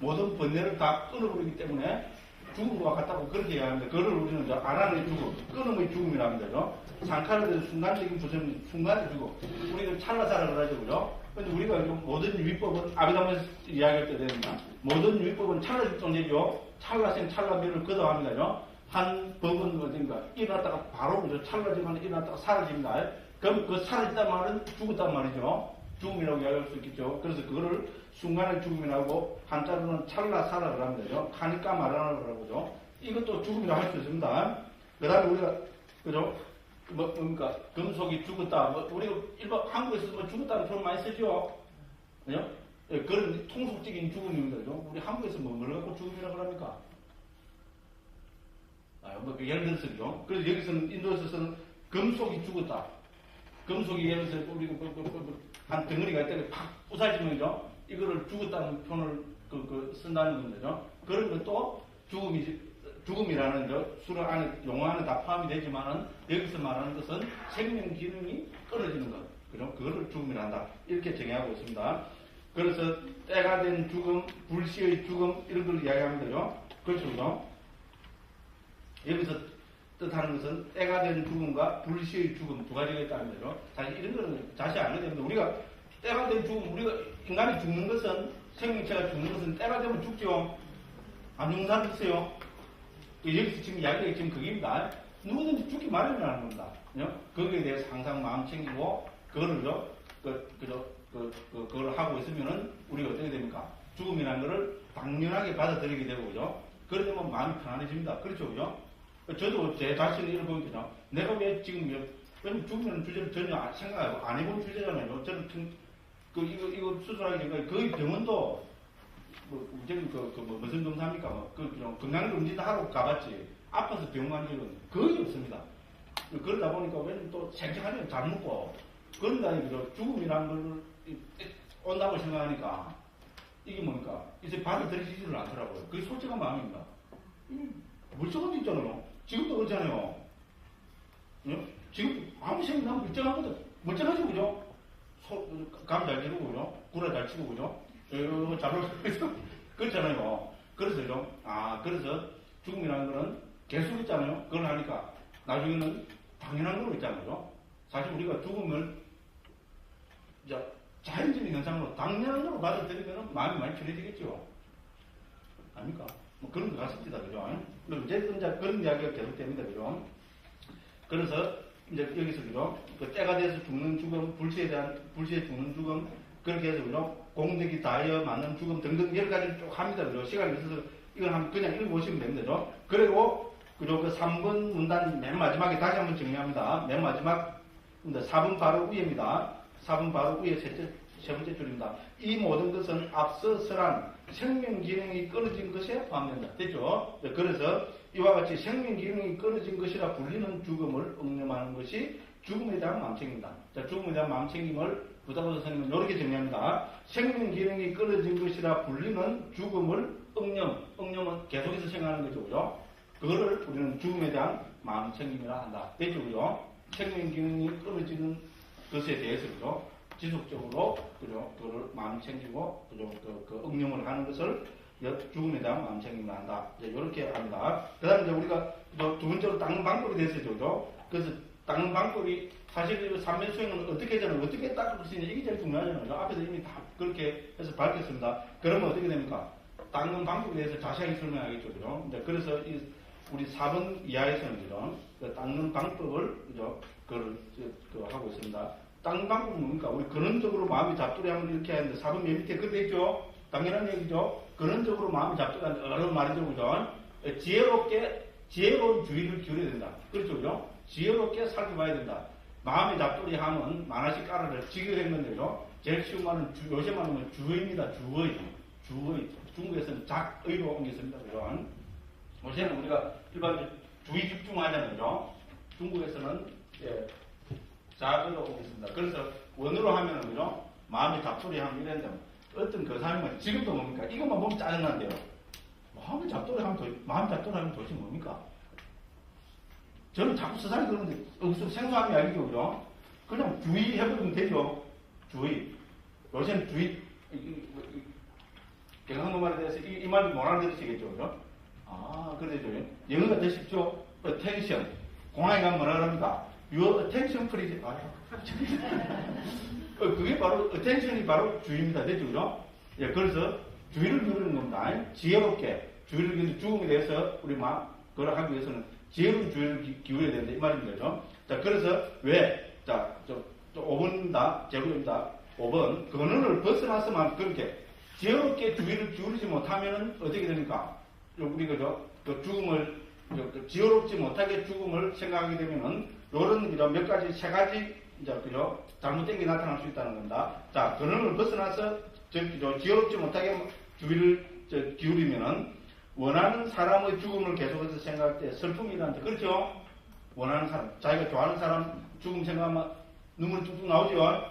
모든 번뇌를 다 끊어버리기 때문에 죽음과 같다고 그렇게 이야기합니다. 그걸 우리는 안 하는 죽음, 끊음의 죽음이랍니다. 상카를 대해서 순간적인 부정이 순간의 죽음. 우리가 찰나사라 그러죠. 근데 우리가 모든 유의법은 아비담에서 이야기할 때 됩니다. 모든 유의법은 찰나적 존재죠. 찰나생 찰나면을 거듭합니다. 한 법은 어딘가 일어났다가 바로 찰나지만 일어났다가 사라집니다. 그럼 그 사라지단 말은 죽었단 말이죠. 죽음이라고 이야기할 수 있겠죠. 그래서 그거를 순간의 죽음이라고 한자로는 찰나사라고 합니다. 하니까 말하라고 그러죠. 이것도 죽음이라고 할 수 있습니다. 그 다음에 우리가, 그죠? 그러니까, 금속이 죽었다. 우리가 일반 한국에서 죽었다는 표현 많이 쓰죠? 그죠? 예, 그런 통속적인 죽음입니다. 그죠? 우리 한국에서 뭘 갖고 죽음이라고 합니까? 예를 들어서, 그죠? 그래서 여기서는, 인도에서는 금속이 죽었다. 금속이 예를 들어서, 우리가 한 덩어리가 있다가 팍 부사지면, 그죠? 이거를 죽었다는 표현을 쓴다는 겁니다. 그런 것도 죽음이라는 수를 안에, 용어 안에 다 포함이 되지만은, 여기서 말하는 것은 생명 기능이 끊어지는 것. 그죠? 그거를 죽음이라 한다. 이렇게 정의하고 있습니다. 그래서 때가 된 죽음, 불시의 죽음, 이런 걸 이야기합니다. 그렇죠? 그죠? 여기서 뜻하는 것은 때가 된 죽음과 불시의 죽음 두 가지가 있다는 거죠. 사실 이런 거는 자세히 안 해야 됩니다. 우리가 때가 된 죽음, 우리가 인간이 죽는 것은, 생명체가 죽는 것은 때가 되면 죽죠. 안 죽는 사람 있어요. 여기서 지금 이야기가 지금 그게입니다. 누구든지 죽기 마련이라는 겁니다. 거기에 대해서 항상 마음 챙기고, 그거를요, 그걸 하고 있으면은, 우리가 어떻게 됩니까? 죽음이라는 거를 당연하게 받아들이게 되고, 그죠? 그러면 마음이 편안해집니다. 그렇죠, 그죠? 저도 제 자신을 이런 보니까, 내가 왜 지금, 왜냐면 죽음이라는 주제를 전혀 생각 안 해본 주제잖아요. 저는 이거 수술하기 전에 거의 병원도, 이제는 무슨 검사입니까? 건강검진 하러 가봤지. 아파서 병원 가는 일은 거의 없습니다. 그러다 보니까 왜냐면 또 생생하면 잘 먹고, 그런다니까 죽음이라는 걸 온다고 생각하니까, 이게 뭡니까? 이제 받아들이지를 않더라고요. 그게 솔직한 마음입니다. 멀쩡한 데 있잖아요. 지금도 그렇잖아요. 지금 아무 생각 나면 멀쩡하거든. 멀쩡하죠, 그죠? 감 잘 지르고, 그죠? 구라 잘 치고, 그죠? 잘 놀고, 그렇잖아요. 그래서요. 그래서 죽음이라는 거는 계속 있잖아요. 그걸 하니까 나중에는 당연한 걸로 있잖아요. 사실 우리가 죽음을 자연적인 현상으로 당연한 걸로 받아들이면 마음이 많이 편해지겠죠. 아닙니까? 그런 것 같습니다. 그죠? 이제 그런 이야기가 계속됩니다. 그죠? 그래서 이제 여기서 그죠? 때가 돼서 죽는 죽음, 불시에 죽는 죽음, 그렇게 해서 그죠? 공덕이 다하여 맞는 죽음 등등 여러 가지를 쭉 합니다. 그죠? 시간이 있어서 이건 그냥 읽어보시면 됩니다. 그죠? 그리고 그죠? 3번 문단 맨 마지막에 다시 한번 정리합니다. 맨 마지막 4번 바로 위입니다. 4번 바로 위에 세 번째 줄입니다. 이 모든 것은 앞서서란 생명 기능이 끊어진 것에 포함된다. 됐죠? 그래서 이와 같이 생명 기능이 끊어진 것이라 불리는 죽음을 응념하는 것이 죽음에 대한 마음챙김이다. 자, 죽음에 대한 마음챙김을 부다버서 선생님은 이렇게 정리합니다. 생명 기능이 끊어진 것이라 불리는 죽음을 응념은 계속해서 생각하는 거죠. 그죠? 그거를 우리는 죽음에 대한 마음챙김이라 한다. 됐죠? 그죠? 생명 기능이 끊어지는 것에 대해서, 그죠? 지속적으로, 그죠? 그거를 마음 챙기고, 그죠? 그 응용을 하는 것을 죽음에 대한 마음 챙김을 한다. 이제 이렇게 합니다. 그 다음에 이제 우리가 두 번째로 닦는 방법에 대해서, 그죠? 그래서 닦는 방법이 사실 삼면수행은 어떻게 되는, 어떻게 닦을 수 있냐, 이게 제일 중요하잖아요. 앞에서 이미 다 그렇게 해서 밝혔습니다. 그러면 어떻게 됩니까? 닦는 방법에 대해서 자세하게 설명하겠죠. 그죠? 이제 그래서 우리 4번 이하에서는, 그죠? 닦는 방법을, 그죠? 그걸 하고 있습니다. 닦는 방법은 뭡니까? 우리 근원적으로 마음이 잡두리하면 이렇게 하는데 4번 맨 밑에 그거 있죠? 당연한 얘기죠? 근원적으로 마음이 잡두리하는 어려운 말이죠, 그죠? 지혜로운 주의를 기울여야 된다. 그렇죠, 그죠? 지혜롭게 살펴봐야 된다. 마음이 잡두리하면 만화식 깔아를 지게 건데요. 제일 쉬운 말은 요새 말하면 주의입니다. 주의. 중국에서는 작의로 옮겼습니다. 그죠? 요새는 우리가 일반적으로 주의 집중하잖아요. 그죠? 중국에서는 작의로 옮겼습니다. 그래서 원어로 하면은, 그죠? 마음이 잡두리하면 이랬는데, 어떤 그 사람은 지금도 뭡니까? 이것만 보면 짜증난대요. 마음 잡두리하면 도대체 뭡니까? 저는 자꾸 세상에 그러는데, 여기서 생소함이 아니죠, 그죠? 그냥 주의 해보면 되죠. 주의. 요새는 경상도 말에 대해서 이 말도 못 알아들으시겠죠, 그죠? 아, 그래죠. 영어가 더 쉽죠? attention. 공항에 가면 뭐라 그럽니까? Your attention please. 아, 그게 바로, attention이 바로 주의입니다. 됐죠, 그죠? 예, 그래서 주의를 기울이는 겁니다. 지혜롭게. 주의를 기울이는 죽음에 대해서 우리 막, 그걸 하기 위해서는 지혜로운 주의를 기울여야 된다. 이 말입니다. 그죠? 자, 그래서 왜? 자, 5번입니다. 제로입니다. 5번. 근원을 벗어나서만 그렇게 지혜롭게 주의를 기울이지 못하면은 어떻게 됩니까? 우리 그죠? 그 죽음을, 지혜롭지 못하게 죽음을 생각하게 되면은 요런 몇 가지, 세 가지, 이제 그죠? 잘못된 게 나타날 수 있다는 겁니다. 자, 근원을 벗어나서 지혜롭지 못하게 주의를 기울이면은 원하는 사람의 죽음을 계속해서 생각할 때 슬픔이란다. 그렇죠? 원하는 사람, 자기가 좋아하는 사람 죽음 생각하면 눈물이 뚝뚝 나오죠?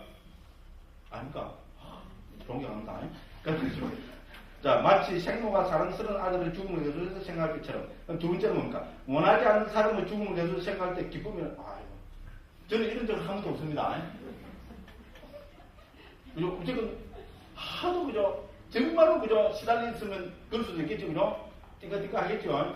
아닙니까? 존경합니다. 그렇죠? 자, 마치 생모가 사랑스러운 아들의 죽음을 계속해서 생각할 때처럼. 두 번째는 뭡니까? 원하지 않는 사람의 죽음을 계속 생각할 때 기쁘면, 아이고. 저는 이런 적은 한 번도 없습니다. 그죠? 어쨌든, 하도 그죠? 정말로 그죠? 시달리 있으면 그럴 수도 있겠죠, 그죠? 띵까띵까 하겠죠?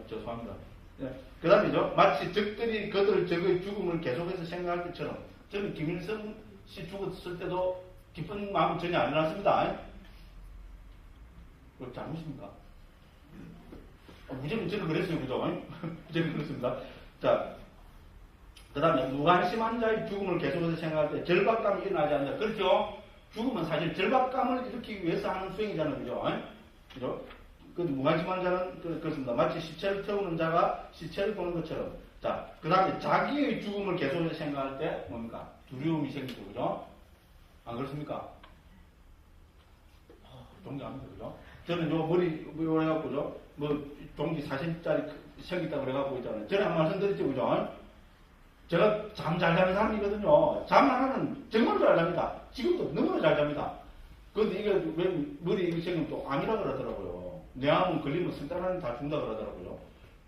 죄송합니다. 네. 그 다음에죠. 마치 적들이 그들 적의 죽음을 계속해서 생각할 때처럼. 저는 김일성 씨 죽었을 때도 기쁜 마음 전혀 안 일어났습니다. 그거 잘못입니까? 무조건 저는 그랬어요, 그죠? 저는 그렇습니다. 자, 그 다음에 무관심한 자의 죽음을 계속해서 생각할 때 절박감이 일어나지 않는다. 그렇죠? 죽음은 사실 절박감을 일으키기 위해서 하는 수행이잖아요, 그죠? 그죠? 그 무관심한 자는 그렇습니다. 마치 시체를 태우는 자가 시체를 보는 것처럼. 자, 그 다음에 자기의 죽음을 계속해서 생각할 때 뭡니까? 두려움이 생기고, 그죠? 안 그렇습니까? 존경합니다, 그죠? 저는 요 머리, 그래갖고죠? 종지 40짜리 생겼다고 그래갖고 있잖아요. 전에 한 말씀 드렸죠, 그죠? 제가 잠 잘 자는 사람이거든요. 잠 하나는 정말 잘 잡니다. 지금도 너무나 잘 잡니다. 그런데 이게 왜 머리 이렇게 생기면 또 암이라 그러더라고요. 뇌암은 걸리면 성단하는 다 죽는다 그러더라고요.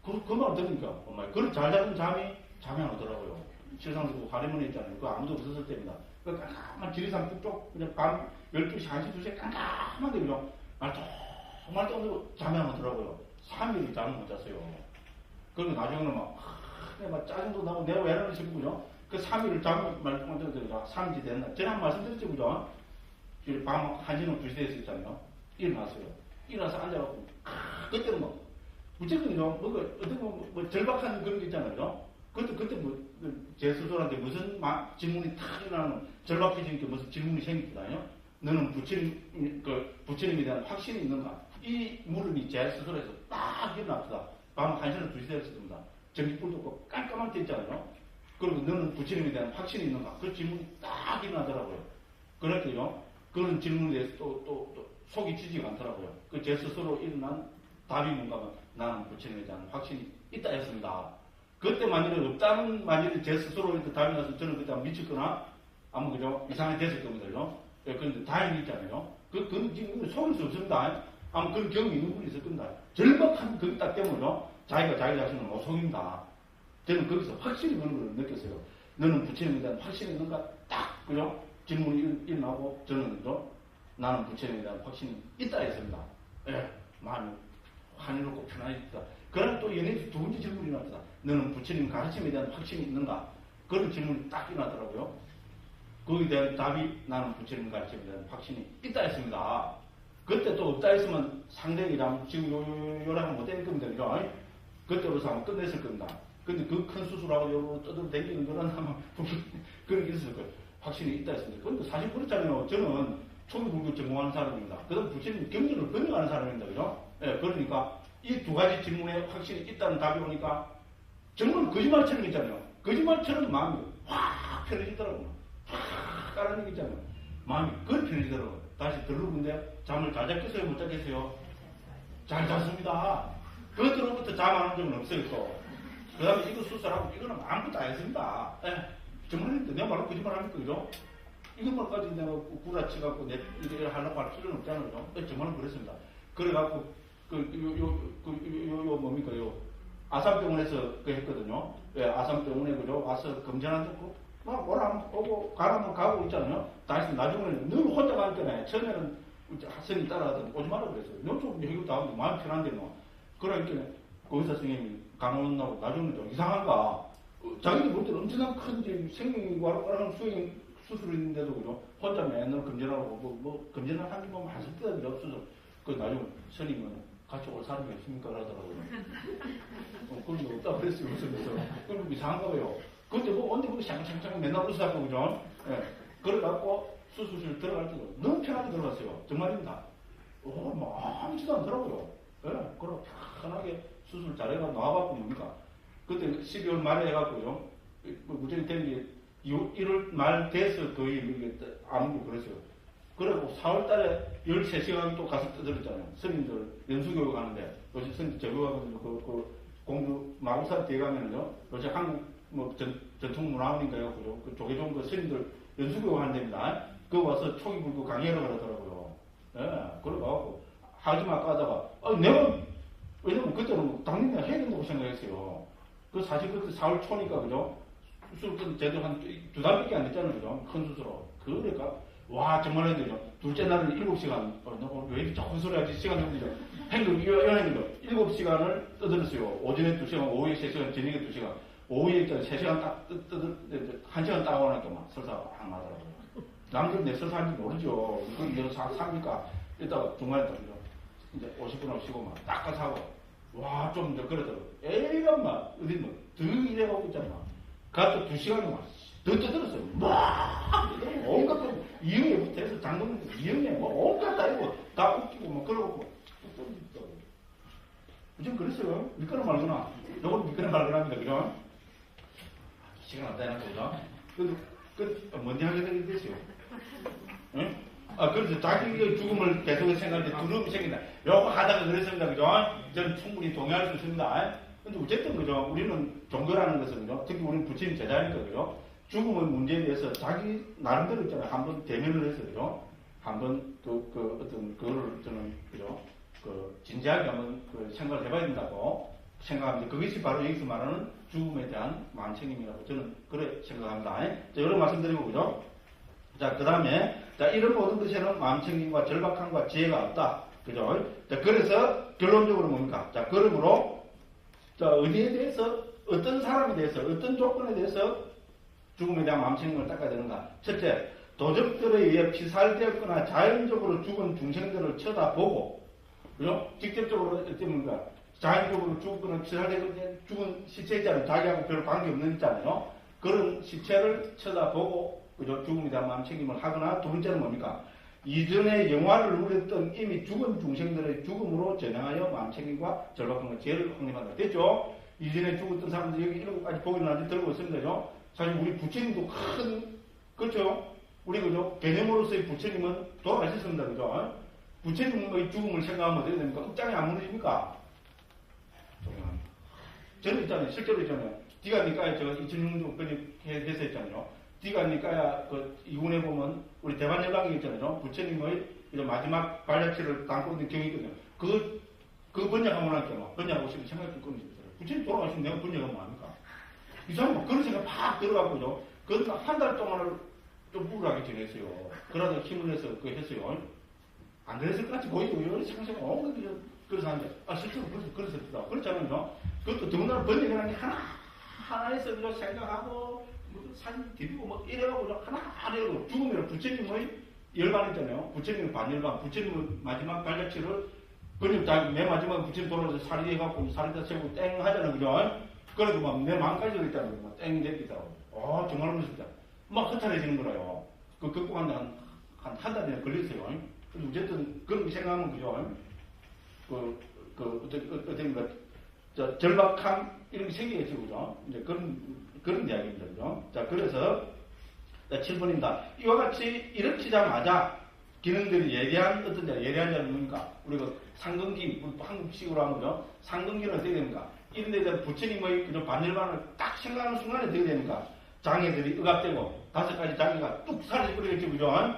그 말 들으니까, 정말. 그걸 잘 자는 잠이 안 오더라고요. 실상서 하리문에 있잖아요. 그거 아무도 없었을 때입니다. 그 깜깜한 지리산 북쪽, 그냥 밤 12시, 1시, 2시에 깜깜한데, 그죠? 정말 또 잠이 안 오더라고요. 3일을 잠을 못 잤어요. 그리고 나중에는 막 짜증도 나고 내가 왜 이러는지 싶고요. 그 3일을 잠을 말끔한 적도 3지 됐나. 전에 한 말씀드렸죠, 그죠? 밤 1시는 2시 됐었잖아요. 일어났어요. 일어나서 앉아갖고, 그때는 무조건요, 어떤 절박한 그런 게 있잖아요. 그때 제 스스로한테 무슨 질문이 탁 일어나는, 절박해지니까 무슨 질문이 생깁니다요. 너는 부처님에 대한 확신이 있는가? 이 물음이 제 스스로에서 딱 일어납니다. 밤 1시는 2시 됐을 겁니다. 전기불도 없고 깜깜할 때 있잖아요. 그리고 너는 부처님에 대한 확신이 있는가? 그 질문이 딱 일어나더라고요. 그렇게요. 그런 질문에 대해서 또 속이 지지가 않더라고요. 그 제 스스로 일어난 답이 뭔가 하면 나는 부처님에 대한 확신이 있다 했습니다. 그때 만일에 제 스스로 이렇게 답이 나서 저는 그때 미쳤거나 아무 그죠? 이상하게 됐을 겁니다. 그죠? 예, 그런데 다행히 있잖아요. 그건 지금 속일 수 없습니다. 아마 그런 경험이 있는 분이 있을 겁니다. 절박한 그 딱 때문에요. 자기 자신을 못 속인다. 저는 거기서 확실히 그런 걸 느꼈어요. 너는 부처님에 대한 확신이 있는가? 딱, 그죠? 질문이 일어나고 저는 그죠? 나는 부처님에 대한 확신이 있다 했습니다. 예, 마음이 환희롭고 편안해집니다. 그러나 또 연예인 두 번째 질문이 나왔다. 너는 부처님 가르침에 대한 확신이 있는가? 그런 질문이 딱 일어나더라고요. 거기에 대한 답이 나는 부처님 가르침에 대한 확신이 있다 했습니다. 그때 또 없다 했으면 상대이랑 지금 요랑은 못될 겁니다. 그죠? 그때로서 아마 끝냈을 겁니다. 근데 그 큰 수술하고 요로 떠들어다니는 거는 아마 그런 게 있을 거예요. 확신이 있다 했습니다. 그런데 사실 그렇잖아요. 저는 초기불교 전공하는 사람입니다. 그 다음 부처님 경전을 번역하는 사람입니다. 그죠? 예, 그러니까 이 두 가지 질문에 확신이 있다는 답이 오니까 정말 거짓말처럼 있잖아요. 거짓말처럼 마음이 확 편해지더라고요. 확 깔아는 게 있잖아요. 마음이 그렇게 편해지더라고요. 다시 들르는데 잠을 잘 잤겠어요? 못 잤겠어요? 잘 잤습니다. 그때로부터 잠 안 온 적은 없어요. 또. 그 다음에 이거 수술하고 이거는 아무것도 안 했습니다. 예. 정말 내가 말로 거짓말 합니까? 그죠? 이것만까지 내가 구라치갖고 이렇게 하려고 할 필요는 없잖아요. 그죠? 예, 정말 그랬습니다. 그래갖고 뭡니까? 아산병원에서 했거든요. 예, 아산병원에 그죠? 와서 검진한다고 막 오라 오고 가라면 가고 있잖아요. 다시 나중에는 늘 혼자 가니까 처음에는 학생이 따라가더니 오지 말라고 그랬어요. 너좀 해결 다 하고 마음 편한데 뭐. 그러니까 의사 선생님이 강원하고 나중에 좀 이상한가. 자기들 볼 때는 엄청난 큰 생명과랑 수술인데도 그죠. 혼자 맨날 검진하고 뭐 검진을 하는 거 하실 때도 없어서 그 나중에 스님은 같이 올 사람이 없습니까? 그러더라고요. 그런 거 없다 그랬어요. 그래서 그럼 이상한가 봐요. 그때 뭐 언제 뭐 샹샹샹 맨날 웃으라고 그죠. 예. 그래갖고 수술실 들어갈 때도 너무 편하게 들어갔어요. 정말입니다. 뭐 아무지도 않더라고요. 예. 그럼 편하게 수술 잘해가 나와갖고 뭡니까? 그때 12월 말에 해갖고요. 무전이 된 게 1월 말 돼서 거의 아무도 그랬어요. 그리고 4월 달에 13시간 또 가서 떠들었잖아요. 스님들 연수교육 하는데, 요새 스님 제교하거든요. 공부, 마구사 뒤에 가면은요, 요새 한국 전통문화원인가요? 그죠? 그 조계종 그 스님들 연수교육 하는 데입니다. 그거 와서 초기 불고 강의하러 가더라고요. 예, 그래가지고, 하지 말까 하다가, 내가, 왜냐면 그때는 당연히 해야 된다고 생각했어요. 그 사실 그때 4월 초니까, 그죠? 수술은 제대로 한 2달밖에 안 됐잖아요. 그죠? 큰 수술로. 그러니까, 와, 정말 해야 되죠. 둘째 날은 7시간, 너 오늘 왜 이렇게 조금 소리 하지? 시간 좀 되죠. 행동, 연행이죠. 7시간을 떠들었어요. 오전에 2시간, 오후에 3시간, 저녁에 2시간. 오후에 3시간 딱 1시간 따라오니까 막 설사 안 하더라고요. 남들은 내 설사 하는지 모르죠. 그건 내가 삽니까? 이따가 중간에 또 이제 50분 쉬고 막 닦아서 하고. 와, 좀 이제 그러더라고요. 애가 막, 어디 뭐, 더 이래가고 있잖아. 가서 2시간이 막, 더 떠들었어요. 막, 온갖 거, 이형에부터 해서 장군님, 이형에 뭐, 온갖 다 이거, 다 웃기고, 막, 그러고, 뚝 떠들었다고. 요즘 그랬어요. 믿거나 말거나. 요건 믿거나 말거나 합니다. 그죠? 시간 안 되나, 그죠? 뭔지 하게 되게 됐어요. 응? 그래서 자기의 죽음을 계속 생각할 때 두려움이 생긴다. 요거 하다가 그랬습니다. 그죠? 저는 충분히 동의할 수 있습니다. 근데 어쨌든, 그죠? 우리는 종교라는 것은, 그죠? 특히 우리는 부처님 제자니까, 그죠? 죽음의 문제에 대해서 자기 나름대로 있잖아요. 한번 대면을 해서, 그죠? 한번 어떤, 그거를 저는, 그죠? 진지하게 한번 생각을 해봐야 된다고 생각합니다. 그것이 바로 여기서 말하는 죽음에 대한 마음챙김이라고 저는 그래 생각합니다. 자, 여러 말씀드리고, 그죠? 자, 그 다음에, 자, 이런 모든 것에는 마음챙김과 절박함과 지혜가 없다. 그죠? 자, 그래서 결론적으로 뭡니까? 자, 그러므로, 자, 어디에 대해서, 어떤 사람에 대해서, 어떤 조건에 대해서 죽음에 대한 마음챙김을 닦아야 되는가? 첫째, 도적들에 의해 피살되었거나 자연적으로 죽은 중생들을 쳐다보고, 그죠? 직접적으로 어쩌면 자연적으로 죽거나 피살되거나 죽은 시체 있잖아요. 자기하고 별 관계없는 있잖아요. 그런 시체를 쳐다보고, 그죠? 죽음에 대한 마음챙김을 하거나, 두 번째는 뭡니까? 이전에 영화를 누렸던 이미 죽은 중생들의 죽음으로 전향하여 마음챙김과 절박함과 지혜를 확립한다. 됐죠? 이전에 죽었던 사람들 여기 7가지 보기를 아직 들고 있습니다. 그죠? 사실 우리 부처님도 큰, 그렇죠? 우리 그죠? 개념으로서의 부처님은 돌아가셨습니다. 그죠? 부처님의 죽음을 생각하면 어떻게 됩니까? 억장이 안 무너집니까? 저는 있잖아요. 실제로 있잖아요. 디가 니까야 제가 2006년도 해서 했잖아요. 디가 니까야 이군에 보면 우리 대반열강이 있잖아요. 부처님의 마지막 발자취를 담고 있는 경이 있거든요. 그 번역하면 할게요. 번역하고 싶은 생각이 들 겁니다. 부처님 돌아가시면 내가 번역하면 뭐합니까? 이 사람은 그런 생각 팍 들어가고요. 그건 한 달 동안을 좀 우울하게 지냈어요. 그러다 힘을 내서 그거 했어요. 안 그랬을 것 같이 보이고, 여러 상상 온갖 그래서 하는데, 실제로 그랬었다. 그렇잖아요. 그것도 더군다나 번역이라는 게 하나에서 생각하고, 사진 디비고, 뭐, 이래가고, 하나 이러고, 죽으면 부처님의 열반이잖아요. 부처님의 반열반, 부처님의 마지막 발자취를, 맨 마지막에 부처님 돌아와서 살이 해갖고, 살에다 세우고 땡 하잖아요. 그죠? 그래도 막, 내 마음까지 있다는 거예요. 땡 됐다고. 정말 무섭다. 막 허탈해지는 거라요. 극복하는데 한 달이나 걸렸어요. 어쨌든, 그런 생각하면, 그죠? 절박함, 이런 게 생기겠죠, 그죠? 이제 그런 이야기입니다, 그죠? 자, 그래서, 7번입니다. 이와 같이 일으키자마자 기능들이 예리한 자는 뭡니까? 우리가 상근기, 한국식으로 하면, 그죠? 상근기는 어떻게 됩니까? 이런 데 대한 부처님의 그죠? 반열반을 딱 생각하는 순간에 어떻게 됩니까? 장애들이 억압되고, 5가지 장애가 뚝 사라져버리겠죠, 그죠?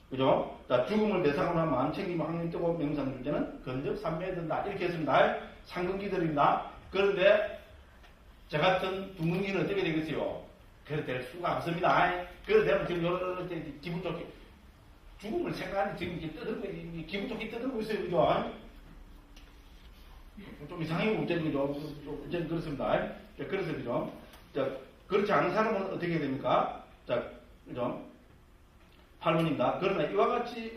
그죠? 자, 죽음을 대상으로 한 마음챙김 확립되고 명상 줄때는 건적 삼매에 든다. 이렇게 했습니다. 상근기들입니다. 그런데, 저 같은 둥근기는 어떻게 되겠어요? 그래도 될 수가 없습니다. 그래도 되면 지금 기분 좋게. 죽음을 생각하는 지금 이제 떠들고, 기분 좋게 떠들고 있어요. 그죠? 좀 이상해요. 우제는 그렇습니다. 그래서, 그죠? 자, 그렇지 않은 사람은 어떻게 해야 됩니까? 자, 그죠? 8번입니다. 그러나 이와 같이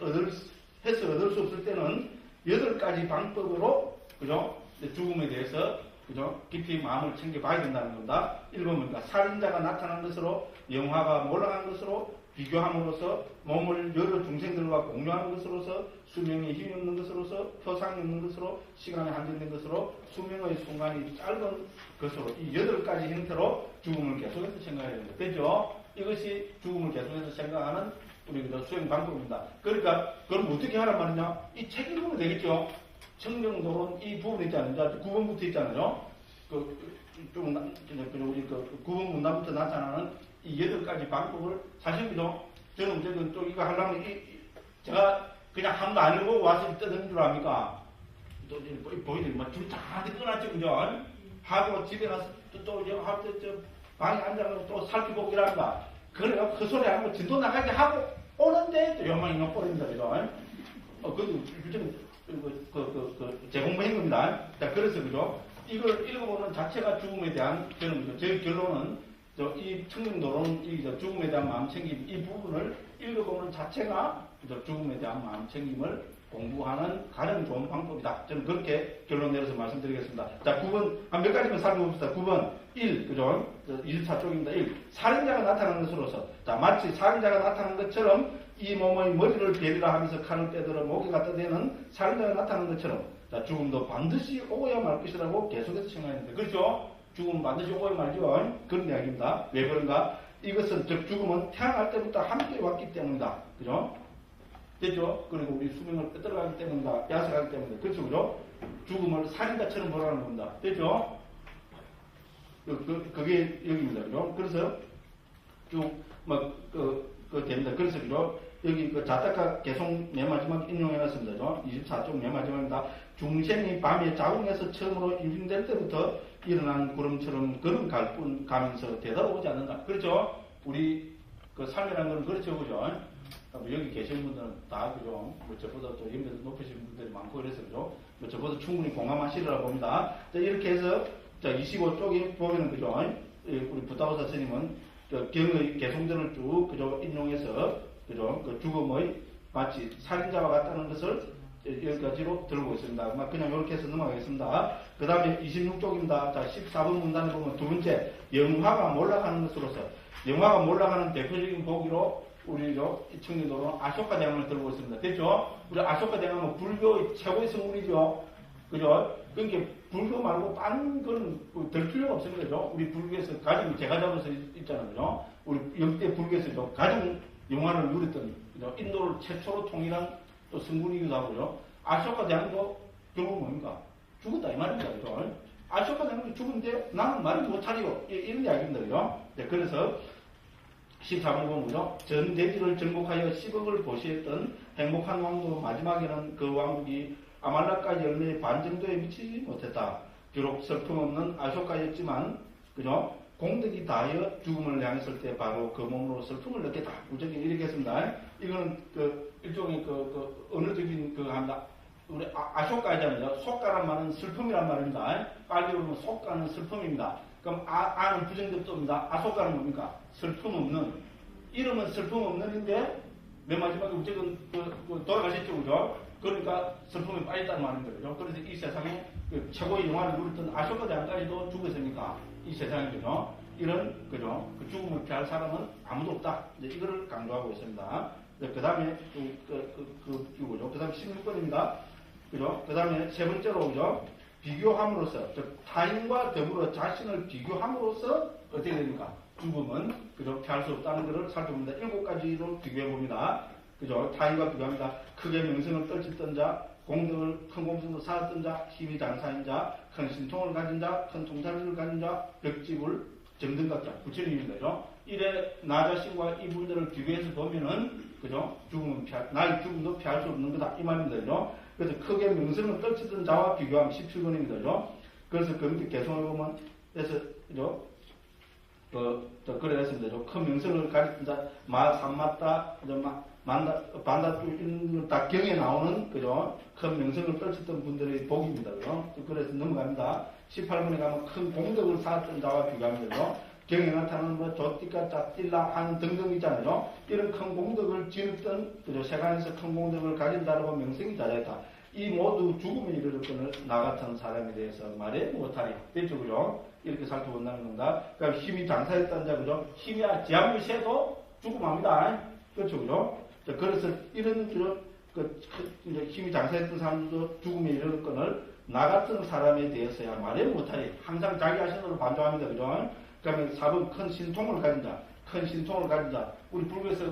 해서 얻을 수 없을 때는 8가지 방법으로, 그죠? 죽음에 대해서, 그죠? 깊이 마음을 챙겨봐야 된다는 겁니다. 1번입니다. 살인자가 나타난 것으로, 영화가 몰락한 것으로, 비교함으로써, 몸을 여러 중생들과 공유하는 것으로서, 수명에 힘이 없는 것으로서, 표상이 없는 것으로, 시간이 한정된 것으로, 수명의 순간이 짧은 것으로, 이 8가지 형태로 죽음을 계속해서 생각해야 됩니다. 되죠? 이것이 죽음을 계속해서 생각하는 우리 수행 방법입니다. 그러니까, 그럼 어떻게 하란 말이냐? 이 책 읽으면 되겠죠? 청정도론 이 부분에 있잖아요. 9번부터 있잖아요. 우리 9번 문단부터 나타나는 이 8가지 방법을 사실, 그죠? 저는 또 이거 하려면 제가 그냥 한 번도 안 읽고 와서 떠드는 줄 압니까? 또, 보이더니 막 줄 쫙 끊어놨죠, 그죠? 하고 집에 가서 또 방에 앉아서 또 살피고 이랍니다. 그래요. 그 소리 하고 진도 나가게 하고 오는데 또 욕망이 너무 버립니다, 그죠? 제공부한 겁니다. 자, 그래서, 그죠? 이걸 읽어보는 자체가 죽음에 대한, 저는, 제 결론은, 이 청정도로는 이 죽음에 대한 마음챙김, 이 부분을 읽어보는 자체가, 죽음에 대한 마음챙김을 공부하는 가장 좋은 방법이다. 저는 그렇게 결론 내려서 말씀드리겠습니다. 자, 9번, 몇 가지만 살펴봅시다. 9번, 1, 그죠? 24쪽입니다. 1. 살인자가 나타난 것으로서, 자, 마치 살인자가 나타난 것처럼 이 몸의 머리를 베리라 하면서 칼을 빼들어 목에 갖다 대는 살인자가 나타난 것처럼, 자, 죽음도 반드시 오고야 말 것이라고 계속해서 생각했는데, 그렇죠? 죽음은 반드시 오고야 말죠. 그런 이야기입니다. 왜 그런가? 이것은, 즉, 죽음은 태어날 때부터 함께 왔기 때문이다. 그죠? 됐죠? 그리고 우리 수명을 빼들어가기 때문이다. 야생하기 때문이다. 그렇죠? 그죠? 죽음을 살인자처럼 보라는 겁니다. 됐죠? 그게 여기입니다. 그죠? 그래서 쭉, 됩니다. 그래서, 그죠? 여기 자타가 계속 맨 마지막 인용해놨습니다. 그죠? 24쪽 맨 마지막입니다. 중생이 밤에 자궁에서 처음으로 임신될 때부터 일어난 구름처럼 걸음 가면서 되돌아오지 않는다. 그렇죠? 우리 삶이라는 건 그렇죠. 그죠? 여기 계신 분들은 다, 그죠? 저보다 또 연배도 높으신 분들이 많고 그래서, 그죠? 저보다 충분히 공감하시리라 봅니다. 자, 이렇게 해서, 자, 25쪽에 보면은, 그죠? 우리 부타오사 스님은, 경의 개송전을 쭉, 그죠? 인용해서, 그죠? 죽음의 마치 살인자와 같다는 것을 여기까지로 들고 있습니다. 그냥 이렇게 해서 넘어가겠습니다. 그 다음에 26쪽입니다. 자, 14번 문단에 보면 두 번째, 영화가 몰락하는 것으로서, 영화가 몰락하는 대표적인 보기로 우리 청년도로는 아쇼카 대왕을 들고 있습니다. 됐죠? 우리 아쇼카 대왕은 불교의 최고의 성분이죠. 그죠? 그러니까 불교 말고 다른 건 될 필요가 없습니다. 그죠? 우리 불교에서 가장 제가 잡아서 있잖아요. 그죠? 우리 역대 불교에서 가장 영화를 누렸던, 그죠? 인도를 최초로 통일한 또 성분이기도 하고요. 아쇼카 대왕도 결국 뭡니까? 죽었다 이 말입니다. 그죠? 아쇼카 대왕도 죽은데 나는 말을 못 차리고 이런 이야기입니다. 그죠? 네, 그래서 14번 보면, 그죠? 전 대지를 정복하여 10억을 보시했던 행복한 왕도 마지막에는 그 왕국이 아말라카 열매의 반 정도에 미치지 못했다. 비록 슬픔 없는 아쇼카였지만, 그죠? 공덕이 다하여 죽음을 향했을 때 바로 그 몸으로 슬픔을 느꼈다. 우정이 이렇게 했습니다. 이거는 일종의 언어적인 한다. 우리 아쇼카잖아요. 속가란 말은 슬픔이란 말입니다. 빨리 보면 속가는 슬픔입니다. 그럼 아는 부정접도입니다. 아소가는 뭡니까? 슬픔 없는. 이름은 슬픔 없는인데 맨 마지막에 우체국 돌아가셨죠, 그죠? 그러니까 슬픔이 빠졌다는 말입니다, 그죠? 그래서 이 세상에 최고의 영화를 누렸던 아쇼카 대왕까지도 죽었으니까 이 세상에, 그죠? 이런, 그죠? 그 죽음을 피할 사람은 아무도 없다. 이제 이거를 강조하고 있습니다. 그 다음에 그 다음에 16번입니다. 그죠? 그 다음에 세 번째로, 그죠? 비교함으로써, 즉 타인과 더불어 자신을 비교함으로써 어떻게 됩니까? 죽음은, 그죠? 피할 수 없다는 것을 살펴봅니다. 7가지로 비교해봅니다. 그죠? 타인과 비교합니다. 크게 명성을 떨쳤던 자, 큰 공성을 쌓았던 자, 힘이 장사인 자, 큰 신통을 가진 자, 큰 통찰을 가진 자, 벽집을 정등각자, 부처님입니다. 그죠? 이래 나 자신과 이분들을 비교해서 보면은, 그죠? 나의 죽음도 피할 수 없는 거다. 이 말입니다. 그죠? 그래서 크게 명성을 떨치던 자와 비교하면 17번입니다. 그죠? 그래서 그 밑에 개성을 보면, 그래서, 그죠? 그래 했습니다. 큰 명성을 가졌던 자, 삼맞다, 반다투 이런 다 경에 나오는 그죠? 큰 명성을 떨쳤던 분들의 복입니다. 그죠? 그래서 넘어갑니다. 18번에 가면 큰 공덕을 쌓았던 자와 비교합니다. 그죠? 경에 나타나는 뭐 조띠까 짜띠라 하는 등등 있잖아요. 이런 큰 공덕을 지녔던 그죠? 세간에서 큰 공덕을 가진 자라고 명성이 자자했다. 이 모두 죽음에 이르렀거늘 나 같은 사람에 대해서 말해 못하리. 됐죠, 그죠? 이렇게 살펴본다는 겁니다. 그러니까 힘이 장사했다는 자, 그죠? 힘이 지압을 세도 죽음합니다. 그렇죠, 그죠? 자, 그래서 이런 힘이 장사했던 사람들도 죽음에 이르렀거늘 나 같은 사람에 대해서야 말해 못하리. 항상 자기 자신으로 반조합니다, 그죠? 그러면 4번 큰 신통을 가진 자, 큰 신통을 가진 자. 우리 불교에서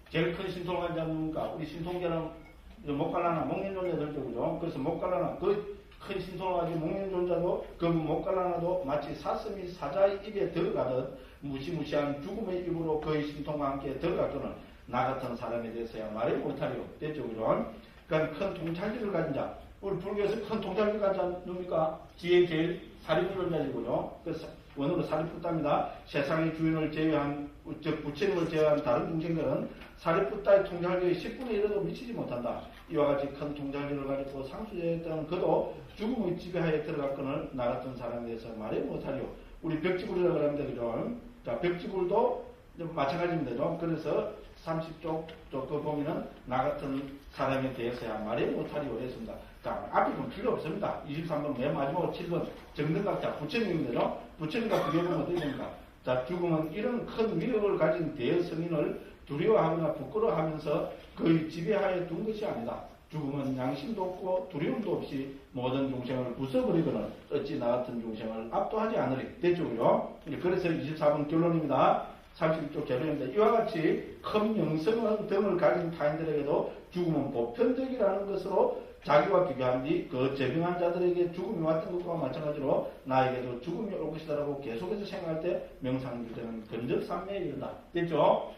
제일 큰 신통을 가진 자는 뭡니까? 우리 신통자는 목갈라나 목련존자들죠, 그죠? 그래서 목갈라나 그 큰 신통을 가진 목련존자도 그 목갈라나도 마치 사슴이 사자의 입에 들어가듯 무시무시한 죽음의 입으로 그의 신통과 함께 들어갔거늘 나 같은 사람에 대해서야 말해 못하리요. 됐죠, 그죠? 그러니까 큰 통찰기를 가진 자. 우리 불교에서 큰 통찰기를 가진 자 누굽니까? 지혜 제일 사리불론자이고요. 그래서 원어로 사리푸따입니다. 세상의 주인을 제외한, 즉 부처님을 제외한 다른 중생들은 사리푸따의 통찰기의 10분의 1에도 미치지 못한다. 이와 같이 큰 통찰기를 가지고 상수제했던 그도 죽음의 지배하에 들어갔거늘 나 같은 사람에 대해서 말해 못하리요. 우리 벽지불이라고 합니다. 그죠? 자, 벽지불도 마찬가지입니다. 그래서 30쪽 그 보면은 나 같은 사람에 대해서야 말해 못하리요 했습니다. 자, 앞에 좀 필요 없습니다. 23번 맨 마지막으로 7번 정등각자 부처님입니다. 부처님과 비교해보면 어떻게 됩니까? 자, 죽음은 이런 큰 위력을 가진 대성인을 두려워하거나 부끄러워하면서 그의 지배하에 둔 것이 아니다. 죽음은 양심도 없고 두려움도 없이 모든 중생을 부숴버리거나 어찌 나 같은 중생을 압도하지 않으리. 됐죠, 그죠? 그래서 24번 결론입니다. 31쪽 결론입니다. 이와 같이 큰 영성 등을 가진 타인들에게도 죽음은 보편적이라는 것으로 자기와 비교한 뒤 그 재병한 자들에게 죽음이 왔던 것과 마찬가지로 나에게도 죽음이 올 것이다라고 계속해서 생각할 때 명상주제는 근접삼매에 이른다. 됐죠?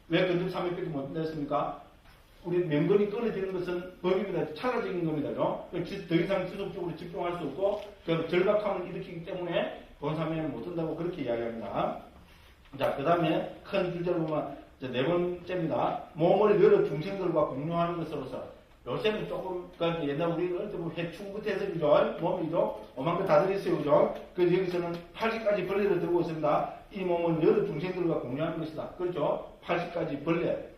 왜 근접삼매밖에 못 냈습니까? 우리 명분이 끊어지는 것은 법입니다. 차라적인 겁니다. 더 이상 지속적으로 집중할 수 없고 그 절박함을 일으키기 때문에 본삼매는 못 든다고 그렇게 이야기합니다. 자, 그 다음에 큰 주제로 보면 네 번째입니다. 몸을 여러 중생들과 공유하는 것으로서 요새는 조금, 그러니까 옛날 우리는 어릴 때 보면 해충부터 해서, 그죠? 몸이죠? 오만 거 다 들어있어요, 그죠? 그래서 여기서는 80가지 벌레를 들고 있습니다. 이 몸은 여러 중생들과 공유하는 것이다. 그렇죠? 80가지 벌레.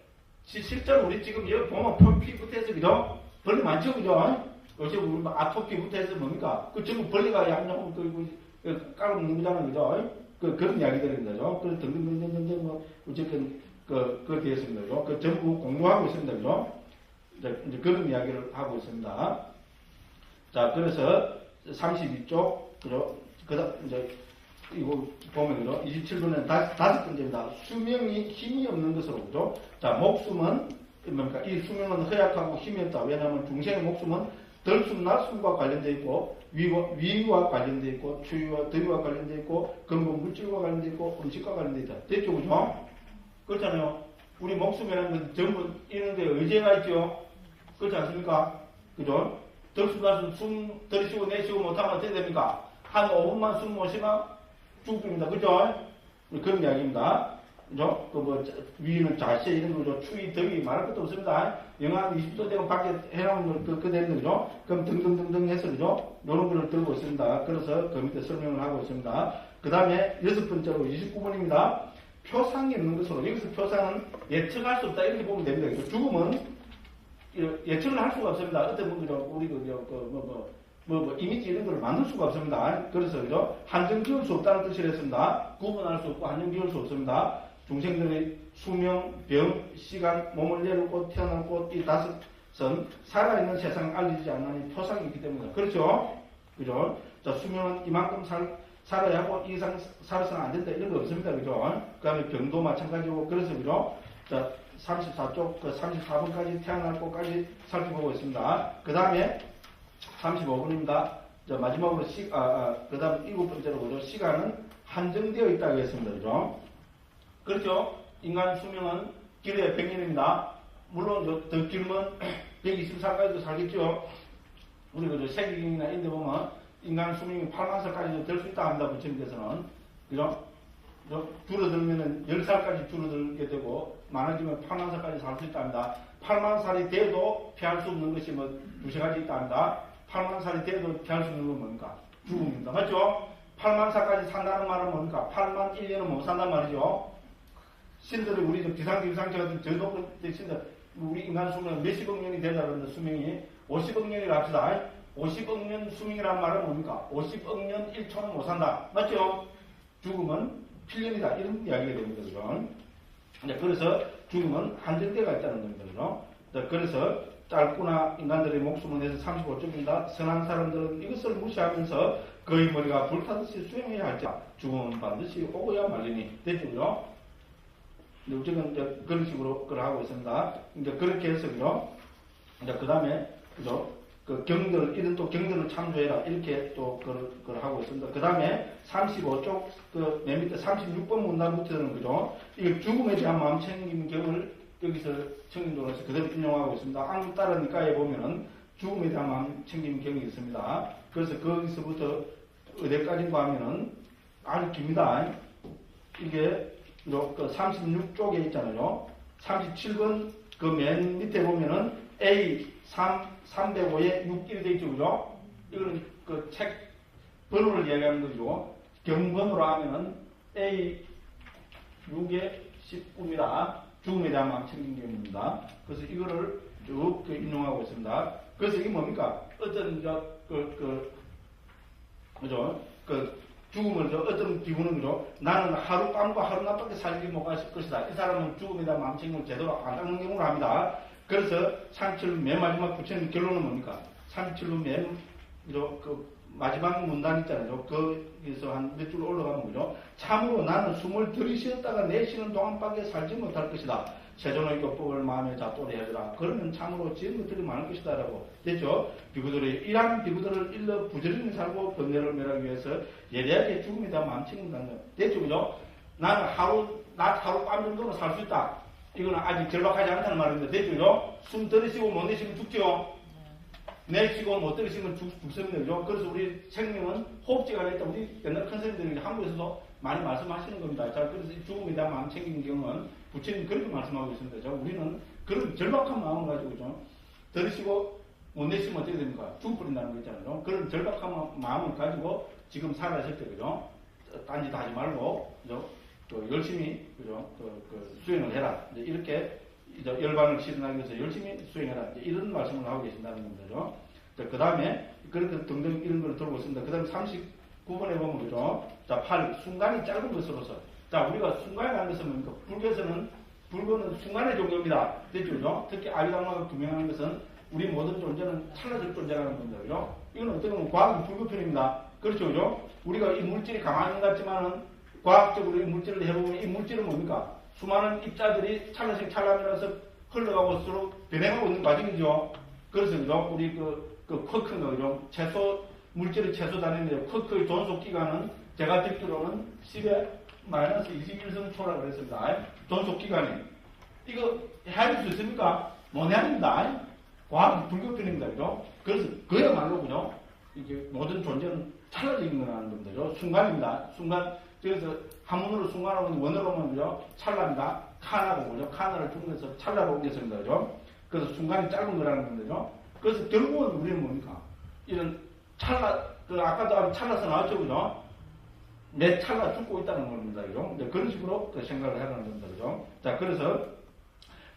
실제로 우리 지금 여기 보면 표피부터 해서, 그죠? 벌레 많죠, 그죠? 요새 우리 아토피부터 해서 뭡니까? 그 전부 벌레가 양념, 깔아먹는 거잖아요, 그죠? 그런 이야기들입니다, 그죠? 그래서 등등등등등, 어쨌든, 그거 되었습니다, 그죠? 그 전부 공유하고 있습니다, 그죠? 이제 그런 이야기를 하고 있습니다. 자, 그래서 32쪽, 그죠? 이제, 이거 보면, 그죠? 27번은 다섯 번째입니다. 수명이 힘이 없는 것으로, 그죠? 자, 목숨은, 뭡니까? 이 수명은 허약하고 힘이 없다. 왜냐하면 중생의 목숨은 덜숨, 낮숨과 관련되어 있고, 위와 관련되어 있고, 추위와 더위와 관련되어 있고, 근본 물질과 관련되어 있고, 음식과 관련되어 있다. 됐죠, 그죠? 그렇잖아요. 우리 목숨이라는 건 전부 이런 데 의제가 있죠? 그렇지 않습니까? 그죠? 덜숨, 낮숨, 숨 들이쉬고 내쉬고 못하면 어떻게 됩니까? 한 5분만 숨 못 쉬면 죽습니다. 그죠? 그런 이야기입니다. 그죠? 위는 자세 이런 거죠. 추위, 더위 말할 것도 없습니다. 영하 20도 되고 밖에 해놓은 거 그대로, 그죠? 그럼 등등등등 해서, 그죠? 요런 거를 들고 있습니다. 그래서 그 밑에 설명을 하고 있습니다. 그 다음에 여섯 번째로 29번입니다. 표상이 없는 것으로, 여기서 표상은 예측할 수 없다. 이렇게 보면 됩니다. 그죠? 죽음은 예측을 할 수가 없습니다. 어떤 분들은 우리 이미지 이런 걸 만들 수가 없습니다. 그래서 그죠? 한정 지을 수 없다는 뜻을 했습니다. 구분할 수 없고 한정 지을 수 없습니다. 중생들의 수명, 병, 시간, 몸을 내릴 곳, 태어날 곳, 이 다섯은 살아있는 세상을 알리지 않는 표상이 있기 때문에 그렇죠? 그죠? 자, 수명은 이만큼 살아야 하고 이 이상 살아서는 안 된다 이런 거 없습니다. 그죠? 그 다음에 병도 마찬가지고 그래서 그죠? 자, 34쪽, 34번까지 태어날 곳까지 살펴보고 있습니다. 그 다음에 35번입니다. 마지막으로 그 다음 7번째로 보죠. 시간은 한정되어 있다고 했습니다. 그죠? 그렇죠? 인간 수명은 길어야 100년입니다. 물론 더 길면 124까지도 살겠죠? 우리 그죠? 세계경이나 인데 보면 인간 수명이 8만 살까지도 될 수 있다 합니다. 부처님께서는. 그죠? 줄어들면은 10살까지 줄어들게 되고, 많아지면 8만 살까지 살 수 있답니다. 8만 살이 돼도 피할 수 없는 것이 뭐 두세 가지 있답니다. 8만 살이 돼도 피할 수 있는 건 뭡니까? 죽음입니다. 맞죠? 8만 살까지 산다는 말은 뭡니까? 8만 1년은 못 산단 말이죠. 신들이 우리 비상지상체 같은 저 높은 신들, 우리 인간 수명은 몇십억 년이 된다 그러는데 수명이 50억 년이라 합시다. 50억 년 수명이란 말은 뭡니까? 50억 년 1초는 못 산다. 맞죠? 죽음은 필연이다. 이런 이야기가 됩니다. 그죠? 그래서 죽음은 한정대가 있다는 겁니다. 그죠? 그래서 짧구나 인간들의 목숨은 해서 35쪽입니다. 선한 사람들은 이것을 무시하면서 거의 머리가 불타듯이 수행해야 할지 죽음은 반드시 오고야 말리니. 됐죠? 그죠? 우리는 이제 그런 식으로 그걸 하고 있습니다. 이제 그렇게 해서 그죠? 이제 그 다음에 그죠? 그 경들, 이런 또 경들을 참조해라. 이렇게 또 그걸 하고 있습니다. 그 다음에 35쪽, 그 맨 밑에 36번 문단부터는 그죠? 이게 죽음에 대한 마음 챙김 경을 여기서 청인도로서 그대로 인용하고 있습니다. 한국 다른 니까에 보면은 죽음에 대한 마음 챙김 경이 있습니다. 그래서 거기서부터 어디까지인가 하면은 아주 깁니다. 이게 그 36쪽에 있잖아요. 37번 그 맨 밑에 보면은 A305에 6일이 되어 있죠. 그죠? 이거는 그 책 번호를 이야기하는 거죠. 경번호로 하면은 A6에 19입니다. 죽음에 대한 마음 챙긴 경입니다. 그래서 이거를 쭉 인용하고 있습니다. 그래서 이게 뭡니까? 어떤, 그죠? 죽음을, 어떤 기분은, 그죠? 나는 하룻밤과 하루낮밖에 살지 못할 것이다. 이 사람은 죽음에 대한 마음 챙김을 제대로 안 닦는 경우를 합니다. 그래서 37루 맨 마지막 붙이는 결론은 뭡니까? 37루 마지막 문단 있잖아요. 거기서 한 몇 줄 올라가면 그죠? 참으로 나는 숨을 들이쉬었다가 내쉬는 동안밖에 살지 못할 것이다. 세존의 교법을 마음에 잡도록 하리라. 그러면 참으로 지은 것들이 많을 것이다. 라고 됐죠? 비구들이 이러한 비구들을 일러 부지런히 살고 번뇌를 멸하기 위해서 예리하게 죽음에 대한 마음 챙긴다는 거. 됐죠? 그죠? 나는 낮 하룻밤 정도는 살 수 있다. 이거는 아직 절박하지 않다는 말입니다. 됐죠? 그죠? 숨 들이쉬고 못 내쉬면 죽죠? 내쉬고 못 들이쉬면 죽습니다. 그죠? 그래서 우리 생명은 호흡지가 있다. 우리 옛날 큰 선생님들이 한국에서도 많이 말씀하시는 겁니다. 자, 그래서 죽음에 대한 마음 챙기는 경우는 부처님 그렇게 말씀하고 있습니다. 자, 우리는 그런 절박한 마음을 가지고 좀 들이쉬고 못 내쉬면 어떻게 됩니까? 죽어버린다는 거 있잖아요. 그런 절박한 마음을 가지고 지금 살아실 때, 그죠? 딴짓 하지 말고, 그죠? 열심히, 그죠? 수행을 해라. 이제 이렇게 이제 열반을 실현하기 위해서 열심히 수행해라. 이제 이런 말씀을 하고 계신다는 겁니다. 그 다음에 그렇게 등등 이런 걸 들고 있습니다. 그 다음에 39번에 보면, 그죠? 자, 8. 순간이 짧은 것으로서. 자, 우리가 순간이라는 것은 뭡니까? 불교는 순간의 종교입니다. 됐죠? 그죠? 특히 아유당마가 규명하는 것은 우리 모든 존재는 찰나적 존재라는 겁니다. 그죠? 이건 어떻게 보면 과학은 불교편입니다. 그렇죠? 그죠? 우리가 이 물질이 가만히 있는 것 같지만은 과학적으로 이 물질을 해보면 이 물질은 뭡니까? 수많은 입자들이 찰나씩 찰나면서 흘러가고 서로 변해가고 있는 과정이죠. 그래서 그죠? 우리 쿼크인가 그죠? 물질의 최소 단위인데요. 쿼크의 존속 기간은 제가 듣기로는 10에 마이너스 21성초라고 그랬습니다. 존속 기간이. 이거 헤아릴 수 있습니까? 못 헤아립니다. 과학은 불교편입니다. 그죠? 그래서 그야말로 그죠? 이게 모든 존재는 찰나적인 거라는 겁니다. 그죠? 순간입니다. 순간. 그래서 한문으로 순간하고 원어로 보면 그죠? 찰나입니다. 카나고 그죠? 카나를 중국에서 찰나로 옮겼습니다. 그죠? 그래서 순간이 짧은 거라는 겁니다. 그죠? 그래서 결국은 우리는 뭡니까? 이런 찰나, 아까도 찰나서 나왔죠. 그죠? 내 찰나 죽고 있다는 겁니다. 그죠? 그런 식으로 생각을 하라는 겁니다. 그죠? 자, 그래서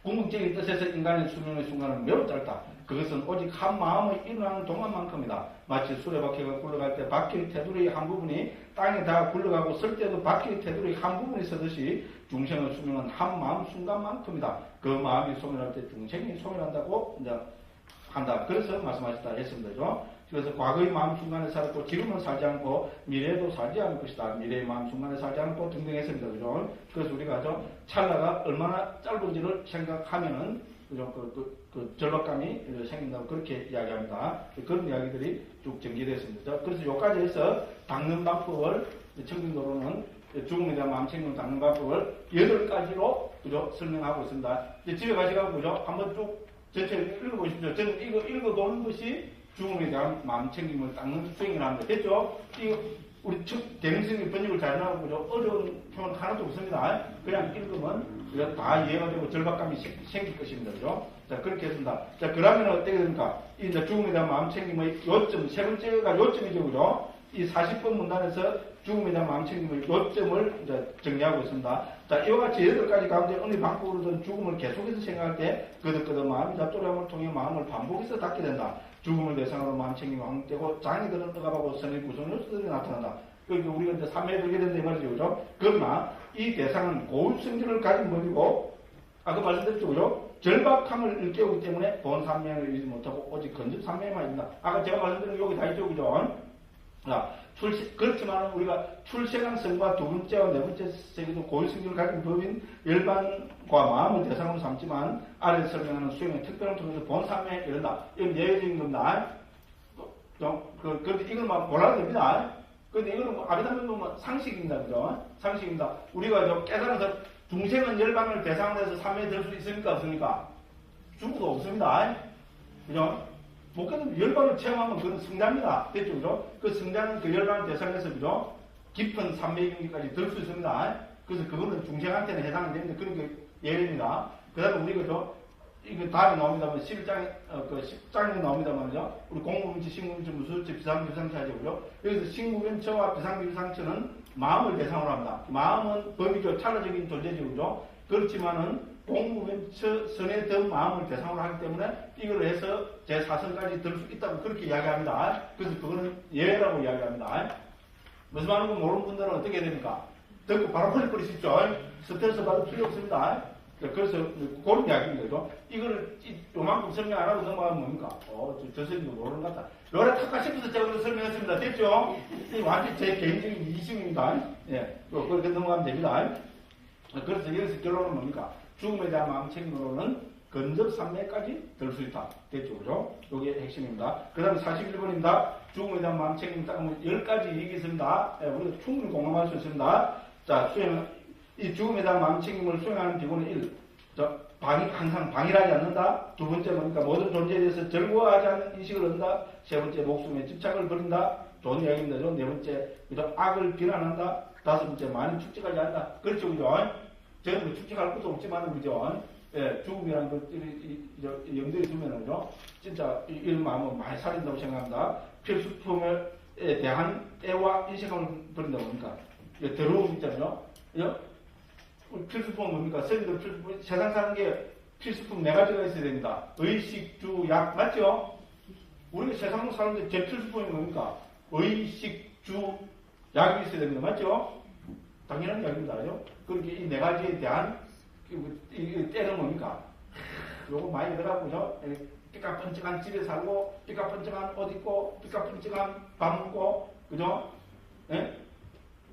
궁극적인 뜻에서 인간의 수명의 순간은 매우 짧다. 그것은 오직 한 마음의 일어나는 동안만큼이다. 마치 수레바퀴가 굴러갈 때 바퀴의 테두리 한 부분이 땅에 다 굴러가고 설 때도 바퀴의 테두리 한 부분이 서듯이 중생의 수명은 한 마음 순간만큼이다. 그 마음이 소멸할 때 중생이 소멸한다고 이제 한다. 그래서 말씀하셨다 했습니다. 그죠? 그래서 과거의 마음 순간에 살았고 지금은 살지 않고 미래에도 살지 않을 것이다. 미래의 마음 순간에 살지 않고 등등 했습니다. 그죠? 그래서 우리가 찰나가 얼마나 짧은지를 생각하면은 그죠? 그 절박감이 생긴다고 그렇게 이야기합니다. 그런 이야기들이 쭉 전개되었습니다. 그래서 여기까지 해서 닦는 방법을 청진도로는 죽음에 대한 마음 챙기는 닦는 방법을 8가지로 그죠? 설명하고 있습니다. 이제 집에 가시라고 그죠? 한번 쭉 전체 읽어보십시오. 저는 이거 읽어보는 것이 죽음에 대한 마음 챙김을 닦는 수행을 합니다. 됐죠? 우리 대명성의 번역을 잘 나오고 어려운 표현 하나도 없습니다. 그냥 읽으면 다 이해가 되고 절박감이 생길 것입니다. 그죠? 자, 그렇게 했습니다. 자, 그러면 어떻게 됩니까? 이 이제 죽음에 대한 마음챙김의 요점, 세 번째가 요점이죠. 그죠? 이 40번 문단에서 죽음에 대한 마음챙김의 요점을 이제 정리하고 있습니다. 자, 이와 같이 8가지 가운데 어느 방법으로든 죽음을 계속해서 생각할 때 거듭거듭 마음이 잡조람을 통해 마음을 반복해서 닫게 된다. 죽음을 대상으로 마음챙김이 확립되고 장애들은 억압하고 선의 구성 요소들이 나타난다. 그러니까 우리가 이제 삼매에 들게 된다 이 말이죠. 그죠? 그러나 이 대상은 고울 성질을 가진 법이고 아까 말씀드렸죠. 그죠? 절박함을 일깨우기 때문에 본 삼매를 이루지 못하고 오직 건접 삼매만 있다. 아까 제가 말씀드린 여기 다 있죠. 그죠? 자, 그렇지만 우리가 출생한 성과 두 번째와 네 번째 세계도 고유 성질을 가진 법인 열반과 마음을 대상으로 삼지만 아래에 설명하는 수행의 특별한 통해서 본 삼매에 이른다. 이건 예외적인 겁니다. 그런데 이걸 막 몰라도 됩니다. 그런데 이거는 아비담은 뭐 상식입니다. 그죠? 상식입니다. 우리가 깨달아서 중생은 열반을 대상으로 해서 삼매에 들 수 있습니까? 없습니까? 죽어도 없습니다. 그죠? 목회는 열반을 체험하면 그건 승자입니다. 됐죠? 그죠? 그 승자는 그 열반을 대상해서, 그죠? 깊은 삼매경기까지 들 수 있습니다. 그래서 그거는 중생한테는 해당이 되는데, 그런 게 예외입니다. 그 다음에 우리, 그죠? 이거 다음에 나옵니다만, 10장에 나옵니다만요. 우리 공무문치, 식무문치, 무수치, 비상비상치 하죠. 그죠? 여기서 식무변처와 비상비상치는 마음을 대상으로 합니다. 마음은 법이죠. 차라적인 존재죠. 그죠? 그렇지만은, 공무변처 선의 더 마음을 대상으로 하기 때문에 이걸 해서 제4선까지 들 수 있다고 그렇게 이야기합니다. 그래서 그거는 예외라고 이야기합니다. 무슨 말인지 모르는 분들은 어떻게 해야 됩니까? 듣고 바로 흘려버리십시오. 스트레스 받을 필요 없습니다. 그래서 그런 이야기입니다. 이거를 요만큼 설명 안 하고 넘어가면 뭡니까? 저 선생님도 모르는 것 같다. 요래 탁가 싶어서 제가 그걸 설명했습니다. 됐죠? 이 완전 제 개인적인 이심입니다. 예, 그렇게 넘어가면 됩니다. 그래서 여기서 결론은 뭡니까? 죽음에 대한 마음 책임으로는 건접 삼매까지 들 수 있다. 됐죠? 그죠? 이게 핵심입니다. 그 다음에 41번입니다. 죽음에 대한 마음 책임 따르면 10가지 얘기 있습니다. 예, 우리가 충분히 공감할 수 있습니다. 자, 이 죽음에 대한 마음 책임을 수행하는 기본은 1. 항상 방일하지 않는다. 두 번째 뭡니까? 모든 존재에 대해서 절거하지 않는 인식을 얻는다. 세 번째, 목숨에 집착을 버린다. 좋은 이야기입니다. 네 번째, 그죠? 악을 비난한다. 다섯 번째, 많이 축제하지 않는다. 그렇죠? 그죠? 저는 뭐 축제할 것도 없지만, 그죠? 예, 죽음이라는 걸 염두에 두면, 그죠? 진짜 이런 마음은 많이 살린다고 생각합니다. 필수품에 대한 애와 인식감을 버린다고 합니까? 더러움 있잖아요? 필수품은 뭡니까? 선생님들 필수품, 세상 사는 게 필수품 4가지가 있어야 됩니다. 의식, 주, 약, 맞죠? 우리가 세상으로 사는데 제 필수품이 뭡니까? 의식, 주, 약이 있어야 됩니다. 맞죠? 당연한 이야기입니다. 그죠? 그렇게 이 4가지에 대한 때는 뭡니까? 요거 많이 들어가고요. 삐까뻔쩍한 집에 살고, 삐까뻔쩍한 옷 입고, 삐까뻔쩍한 밥 먹고, 그죠? 예?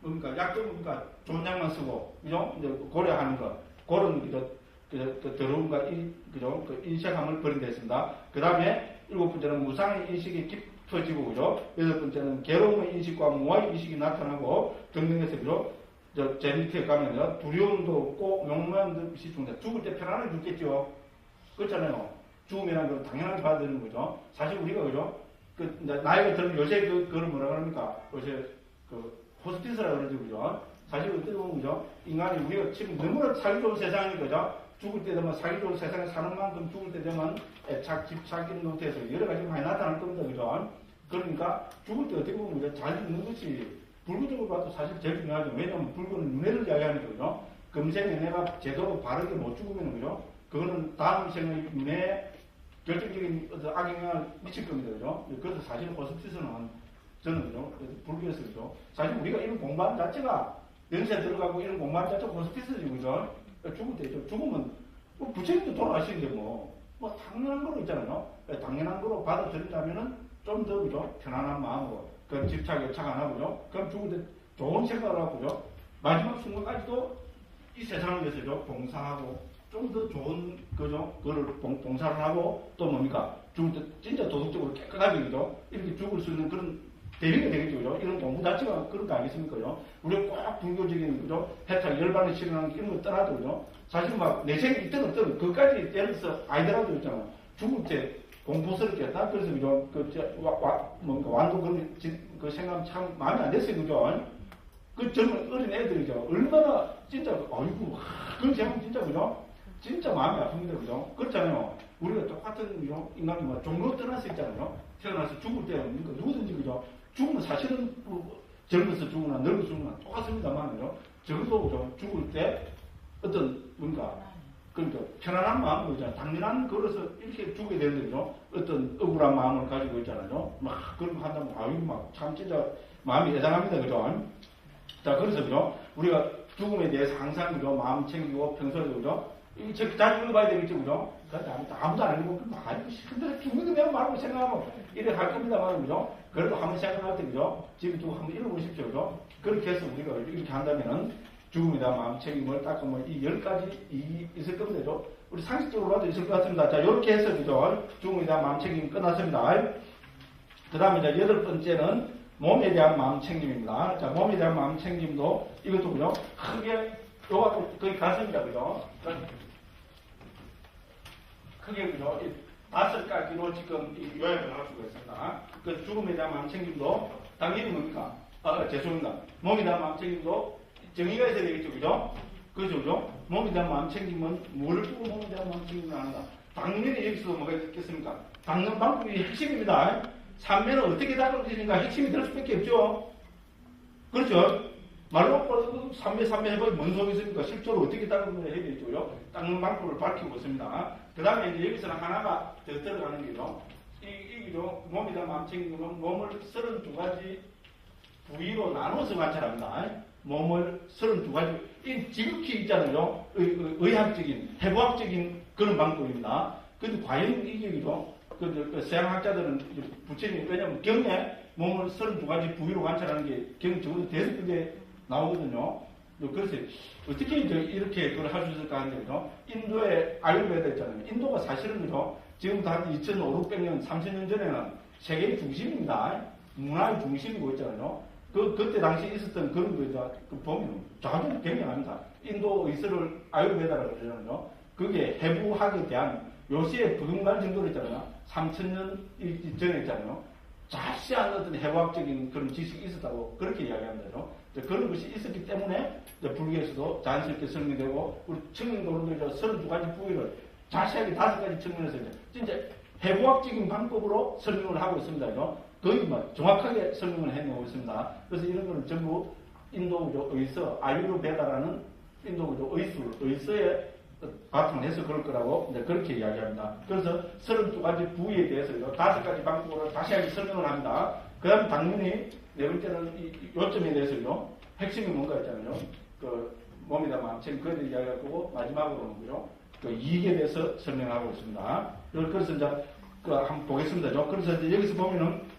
뭡니까? 약도 뭡니까? 좋은 약만 쓰고, 그죠? 이제 고려하는 거. 그런, 그 더러움과 그죠? 그 인식함을 버린다 했습니다. 그 다음에 7번째는 무상의 인식이 깊어지고, 그죠? 8번째는 괴로움의 인식과 무아의 인식이 나타나고, 등등해서, 그죠? 제 밑에 가면요. 두려움도 없고, 욕망도 없이 죽는다. 죽을 때 편안하게 죽겠죠? 그렇잖아요. 죽음이라는 건 당연하게 받아들이는 거죠. 사실 우리가, 그죠? 나이가 들면 요새 그걸 뭐라 그럽니까? 요새 호스피스라 그러죠, 그죠? 사실 어떻게 보면, 그죠? 인간이 우리가 지금 너무나 살기 좋은 세상인 거죠? 죽을 때 되면 살기 좋은 세상에 사는 만큼 죽을 때 되면 애착, 집착 이런 상태에서 여러 가지 많이 나타날 겁니다, 그죠? 그러니까 죽을 때 어떻게 보면 우리가 잘 있는 것이 불구적으로 봐도 사실 제일 중요하죠. 왜냐하면 불구는 윤회를 이야기하는 거죠. 금생에 내가 제대로 바르게 못 죽으면, 그죠? 그거는 다음 생의 윤회에 결정적인 악영향을 미칠 겁니다, 그죠? 그래서 사실 호스피스는 저는, 그죠? 불교에서, 그죠? 사실 우리가 이런 공부하는 자체가 연세 들어가고 이런 공부하는 자체가 호스피스죠, 그죠? 죽을 때죠. 죽으면, 부처님도 돌아가시는데 당연한 거로 있잖아요. 당연한 거로 받아들인다면은 좀 더, 그죠? 편안한 마음으로. 그 집착, 애착 안 하고요. 그럼 죽을 때 좋은 생각을 하고요. 마지막 순간까지도 이 세상을 위해서죠. 봉사하고, 좀 더 좋은, 그죠? 그거를 봉사를 하고, 또 뭡니까? 죽을 때 진짜 도덕적으로 깨끗하게, 그죠? 이렇게 죽을 수 있는 그런 대비가 되겠죠, 그죠? 이런 공부 자체가 그런 거 아니겠습니까, 그죠? 우리가 꼭 불교적인, 그죠? 해탈, 열반에 실현하는 이런 거 떠나도, 그죠? 사실 내 생에 있든 없든, 그까지 예를 들어서 아이들하고 있잖아. 죽을 때, 공포스럽게 딱 그래서 그죠? 뭔가 완도 그 생각 참 마음에 안 됐어요, 그죠? 그 젊은 어린 애들이죠. 얼마나 진짜 아이고 그런 생각 진짜 그죠? 진짜 마음이 아픕니다, 그죠? 그렇잖아요. 우리가 똑같은 그죠? 인간이 뭐 종로 떠날 수 있잖아요. 태어나서 죽을 때 그러니까 누구든지 그죠? 죽으면 사실은 젊어서 죽으나 늙어서 죽으나 똑같습니다만요. 적어도 그죠? 죽을 때 어떤 뭔가 그러니까 편안한 마음으로 있잖아요. 당연한 걸어서 이렇게 죽게 되는데 그죠? 어떤 억울한 마음을 가지고 있잖아요. 막 그런 거 한다면 아유 막 참 진짜 마음이 애잔합니다, 그죠? 자 그래서 그죠? 우리가 죽음에 대해서 항상 그죠? 마음 챙기고 평소에 그죠? 이거 잘 읽어봐야 되겠죠, 그죠? 아무도 안 읽고 아이고 근데 죽는 거 내가 말하고 생각하면 이래 갈 겁니다만 그죠? 그래도 한번 생각할 때 그죠? 집에 두고 한번 읽어보십시오, 그죠? 그렇게 해서 우리가 이렇게 한다면은 죽음에 대한 마음 책임을 닦으면 이 10가지 있을 겁니다. 그죠? 우리 상식적으로라도 있을 것 같습니다. 자, 이렇게 해서, 그죠? 죽음에 대한 마음 책임 끝났습니다. 그 다음에 이제 8번째는 몸에 대한 마음 책임입니다. 자, 몸에 대한 마음 책임도 이것도, 그죠? 크게, 요가 거의 같습니다. 그죠? 크게, 그죠? 5가지로 지금 요약을 할 수가 있습니다. 그 죽음에 대한 마음 책임도 당연히 뭡니까? 죄송합니다. 몸에 대한 마음 책임도 정의가 있어야 되겠죠, 그죠? 그죠? 몸에 대한 마음 챙김은 뭐를 두고 몸에 대한 마음 챙김을 하는가? 당연히 여기서 뭐가 있겠습니까? 닦는 방법이 핵심입니다. 삼매는 어떻게 닦을 것인가 핵심이 될 수밖에 없죠. 그렇죠? 말로 삼매 해봐야 뭔 소리 있습니까? 실제로 어떻게 닦는 걸 해야 되겠죠. 닦는 방법을 밝히고 있습니다. 그 다음에 이제 여기서는 하나가 더 들어가는 게죠. 이죠. 몸에 대한 마음 챙김은 몸을 32가지 부위로 나눠서 관찰합니다. 몸을 32가지, 지극히 있잖아요. 의학적인, 해부학적인 그런 방법입니다. 근데 과연 이게, 그죠? 서양학자들은 부처님이, 왜냐면 경에 몸을 32가지 부위로 관찰하는 게 경 적어도 5개 나오거든요. 그래서 어떻게 이렇게 그걸 할 수 있을까 하는데, 그죠? 인도의 아유르베다 있잖아요. 인도가 사실은, 그죠? 지금부터 한 2500년, 3000년 전에는 세계의 중심입니다. 문화의 중심이고 있잖아요. 그때 당시에 있었던 그런 거죠. 보면 자주 경영합니다. 인도 의술을 아유르베다라고 그러잖아요. 그게 해부학에 대한 요새의 부동갈 정도로 있잖아요. 3000년 전에 있잖아요. 자세한 어떤 해부학적인 그런 지식이 있었다고 그렇게 이야기합니다. 그런 것이 있었기 때문에 불교에서도 자연스럽게 설명되고 우리 청년도론도 32가지 부위를 자세하게 5가지 측면에서 진짜 해부학적인 방법으로 설명을 하고 있습니다. 거의 정확하게 설명을 해내고 있습니다. 그래서 이런 거는 전부 인도 의서, 아유르베다라는 인도 의서에 바탕을 해서 그럴 거라고 이제 그렇게 이야기합니다. 그래서 32가지 부위에 대해서 5가지 방법으로 다시 한번 설명을 합니다. 그 다음 당연히 네 번째는 이 요점에 대해서요. 핵심이 뭔가 있잖아요. 몸에 대한 마음 책임 그에 대해 이야기할 거고 마지막으로는 그죠. 이익에 대해서 설명하고 있습니다. 그래서 이제 한번 보겠습니다. 그래서 이제 여기서 보면은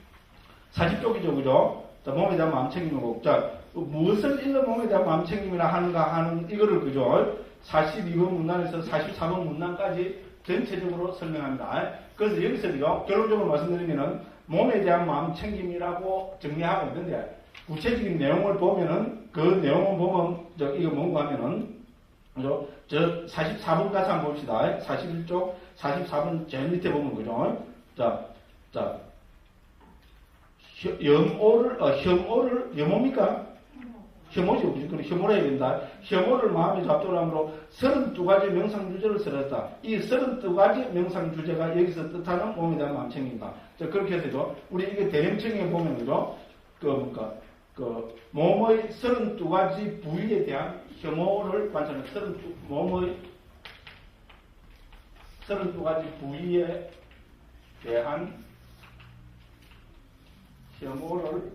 40쪽이죠, 그죠? 자, 몸에 대한 마음 챙김이고, 자, 무엇을 일러 몸에 대한 마음 챙김이라 하는가 하는 이거를, 그죠? 42번 문단에서 44번 문단까지 전체적으로 설명합니다. 그래서 여기서, 그죠? 결론적으로 말씀드리면은, 몸에 대한 마음 챙김이라고 정리하고 있는데, 구체적인 내용을 보면은, 그 내용을 보면, 이거 뭔가 하면은, 그죠? 44번 가서 한번 봅시다. 41쪽, 44번 제일 밑에 보면, 그죠? 자, 혐오입니까? 혐오죠. 그럼 혐오라 해야 된다. 혐오를 마음에 잡도록 함으로 32가지 명상주제를 설했다. 이 32가지 명상주제가 여기서 뜻하는 몸에 대한 마음 챙깁니다. 자, 그렇게 해서, 우리 이게 대рем청에 보면, 그죠? 몸의 32가지 부위에 대한 혐오를 관찰하는 몸의 32가지 부위에 대한 혐오를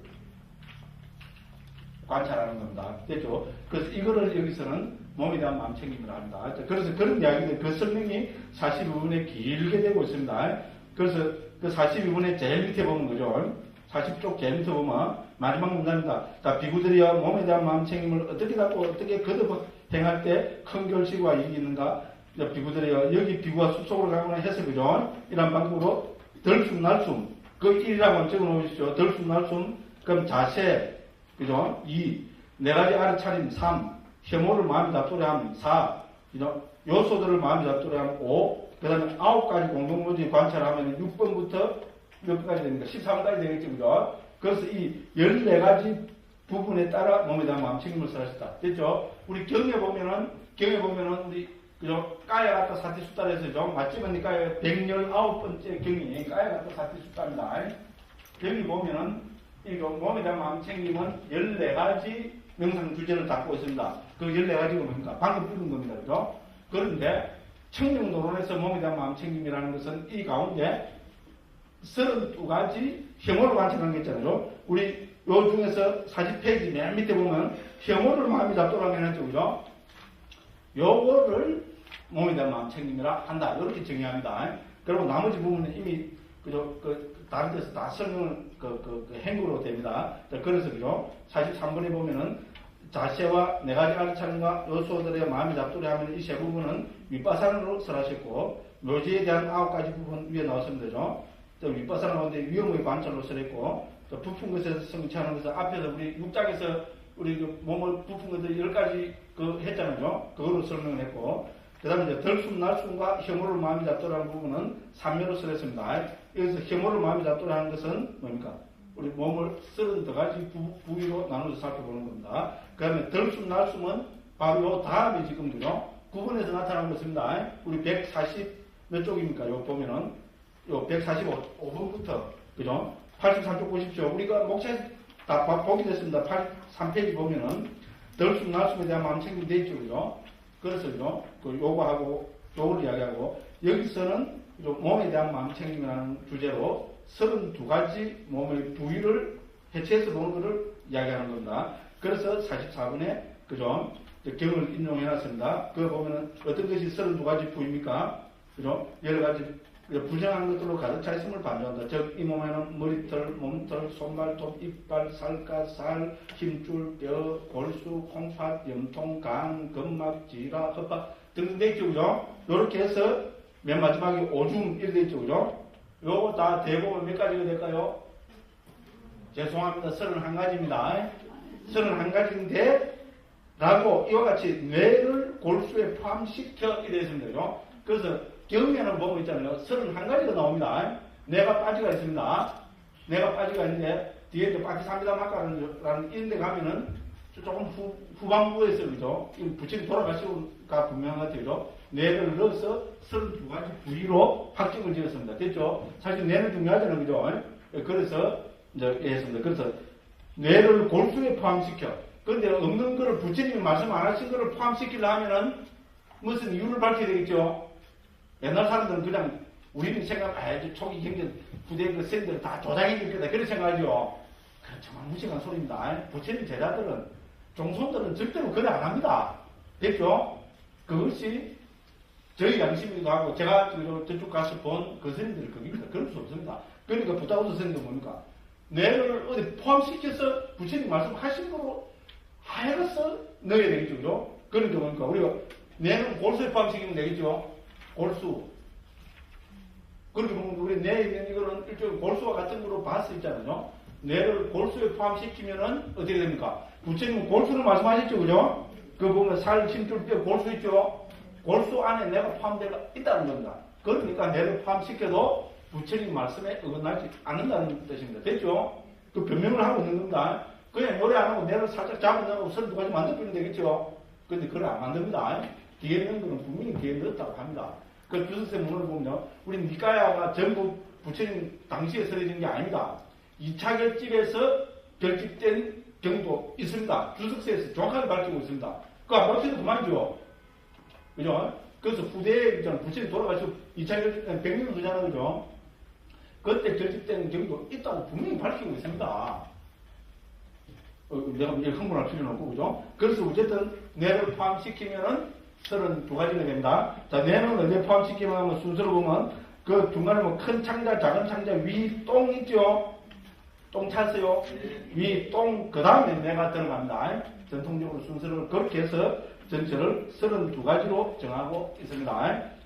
관찰하는 겁니다. 됐죠? 그래서 이거를 여기서는 몸에 대한 마음 챙김을 합니다. 그래서 그런 이야기들, 그 설명이 42분에 길게 되고 있습니다. 그래서 그 42분에 제일 밑에 보면, 그죠? 40쪽 제일 밑에 보면, 마지막 문단입니다. 자, 비구들이여 몸에 대한 마음 챙김을 어떻게 갖고 어떻게 거듭 행할 때 큰 결실과 이익이 있는가? 비구들이여 여기 비구가 숲속으로 가거나 해서, 그죠? 이런 방법으로 덜숨, 날숨, 그 1이라고 적어 놓으십시오. 덜숨, 날숨, 그럼 자세, 그죠? 2, 4가지 알아차림, 3, 혐오를 마음에 잡도록 함, 4, 그죠? 요소들을 마음에 잡도록 함, 5, 그 그 다음에 9가지 공동묘지 관찰하면 6번부터 몇 가지 됩니까? 13가지 되겠죠, 그죠? 그래서 이 14가지 부분에 따라 몸에 대한 마음 책임을 설 것이다. 됐죠? 우리 경에 보면은 우리, 그죠? 까야가타 사티숫다에서죠. 맞지입니까? 119번째 경이 까야가타 사티숫다입니다. 경이 보면은, 이거 몸에 대한 마음 책임은 14가지 명상 주제를 담고 있습니다. 그 14가지가 뭡니까? 방금 부른 겁니다. 그죠? 그런데, 청정도론에서 몸에 대한 마음 챙김이라는 것은 이 가운데 32가지 혐오를 관찰하는 게 있잖아요. 우리 요 중에서 40페이지 맨 밑에 보면 혐오를 마음이 잡도록 해놨죠. 그죠? 요거를 몸에 대한 마음 챙김이라 한다. 이렇게 정의합니다. 그리고 나머지 부분은 이미 그죠? 다른 데서 다 설명을 행구로 됩니다. 그래서 그죠? 43번에 보면은 자세와 네 가지 알차림과 요소들의 마음이 잡도록 하면 이 세 부분은 윗바사랑으로 설하셨고 묘지에 대한 9가지 부분 위에 나왔습니다. 그죠? 또 윗바사랑 가운데 위험의 관찰로 설했고 또 부푼 것에서 성취하는 것을 앞에서 우리 6장에서 우리 그 몸을 부푼 것들 10가지 했잖아요. 그거로 설명을 했고 그 다음에 이제 덜숨, 날숨과 혐오를 마음이 잡도록 하는 부분은 3묘로 설했습니다. 여기서 혐오를 마음이 잡도록 하는 것은 뭡니까? 우리 몸을 32가지 부위로 나눠서 살펴보는 겁니다. 그 다음에 덜숨, 날숨은 바로 요 다음에 지금 그죠? 9번에서 나타난 것입니다. 우리 140 몇 쪽입니까? 요 보면은, 요 145번부터, 그죠? 83쪽 보십시오. 우리가 목차에서 다 보게 됐습니다. 83페이지 보면은, 덜숨, 날숨에 대한 마음 챙김이 되어 있죠. 그죠? 그래서, 그죠? 요거하고, 요걸 이야기하고, 여기서는 몸에 대한 마음 챙김이라는 주제로 32가지 몸의 부위를 해체해서 보는 것을 이야기하는 겁니다. 그래서 44번에, 그죠? 경을 인용해놨습니다. 그거 보면은 어떤 것이 32가지 부위입니까? 그죠? 여러 가지 부정한 것들로 가득 차 있음을 반증한다. 즉, 이 몸에는 머리털, 몸털, 손발톱, 이빨, 살갗, 살, 힘줄, 뼈, 골수, 콩팥, 염통, 간, 근막, 지라, 혓바 등등 되어 있죠. 그죠? 요렇게 해서 맨 마지막에 오줌 이렇게 되어 있죠. 그죠? 요거 다 대부분 몇 가지가 될까요? 죄송합니다. 31가지입니다. 31가지인데, 라고 이와 같이 뇌를 골수에 포함시켜 이래 있습니다. 그죠? 그래서 경에는 보고 있잖아요. 31가지가 나옵니다. 뇌가 빠지가 있습니다. 뇌가 빠지가 있는데, 뒤에 이제 파티삼비담학과라는 이런 데 가면은 조금 후반부에 있어요. 그죠? 부처님 돌아가시고가 분명한 것 같아요. 뇌를 넣어서 32가지 부위로 확정을 지었습니다. 됐죠? 사실 뇌는 중요하잖아요. 그죠? 그래서 이제 했습니다. 그래서 뇌를 골수에 포함시켜. 그런데 없는 거를 부처님이 말씀 안 하신 거를 포함시키려면은 무슨 이유를 밝혀야 되겠죠? 옛날 사람들은 그냥 우리는 초기 경제 부대 그 쌤들 다 조작이 있겠다. 그렇게 생각하죠. 그건 정말 무식한 소리입니다. 부처님 제자들은, 종손들은 절대로 그래 안 합니다. 됐죠? 그것이 저희 양심이기도 하고, 제가 저쪽 가서 본 그 선생님들이 거기니까 그럴 수 없습니다. 그러니까 부타우스 선생님들 뭡니까? 뇌를 어디 포함시켜서 부처님 말씀하신 거로 하여서 넣어야 되겠죠. 그죠? 그러니까 뭡니까? 우리가 뇌는 골수에 포함시키면 되겠죠? 골수. 그렇게 보면 우리 뇌에 있는 이거는 일종의 골수와 같은 거로 봤을 수 있잖아요. 뇌를 골수에 포함시키면은 어떻게 됩니까? 부처님은 골수를 말씀하셨죠. 그죠? 그 보면 살, 힘줄, 뼈, 골수 있죠? 골수 안에 뇌가 포함되어 있다는 겁니다. 그러니까 뇌를 포함시켜도 부처님 말씀에 어긋나지 않는다는 뜻입니다. 됐죠? 그 변명을 하고 있는 겁니다. 그냥 요리 안 하고 뇌를 살짝 잡아내고 32가지 만들면 되겠죠? 근데 그걸 안 만듭니다. 뒤에 있는 거는 분명히 뒤에 넣었다고 합니다. 그 주석쌤 문을 보면요. 우리 니까야가 전부 부처님 당시에 설해진 게 아닙니다. 2차 결집에서 결집된 경도 있습니다. 주석서에서 정확하게 밝히고 있습니다. 그거 안 밝혀도 그만이죠. 그죠? 그래서 후대에 부처님 돌아가시고 2차 결집된 100년 후잖아요. 그죠? 그때 결집된 경도 있다고 분명히 밝히고 있습니다. 내가 흥분할 필요는 없고, 그죠? 그래서 어쨌든 뇌를 포함시키면은 32가지가 됩니다. 자, 뇌는 언제 포함시키면 순서로 보면 그 중간에 뭐 큰 창자, 작은 창자, 위, 똥 있죠? 똥 찼어요? 위, 똥, 그 다음에 뇌가 들어갑니다. 전통적으로 순서를 그렇게 해서 전체를 32가지로 정하고 있습니다.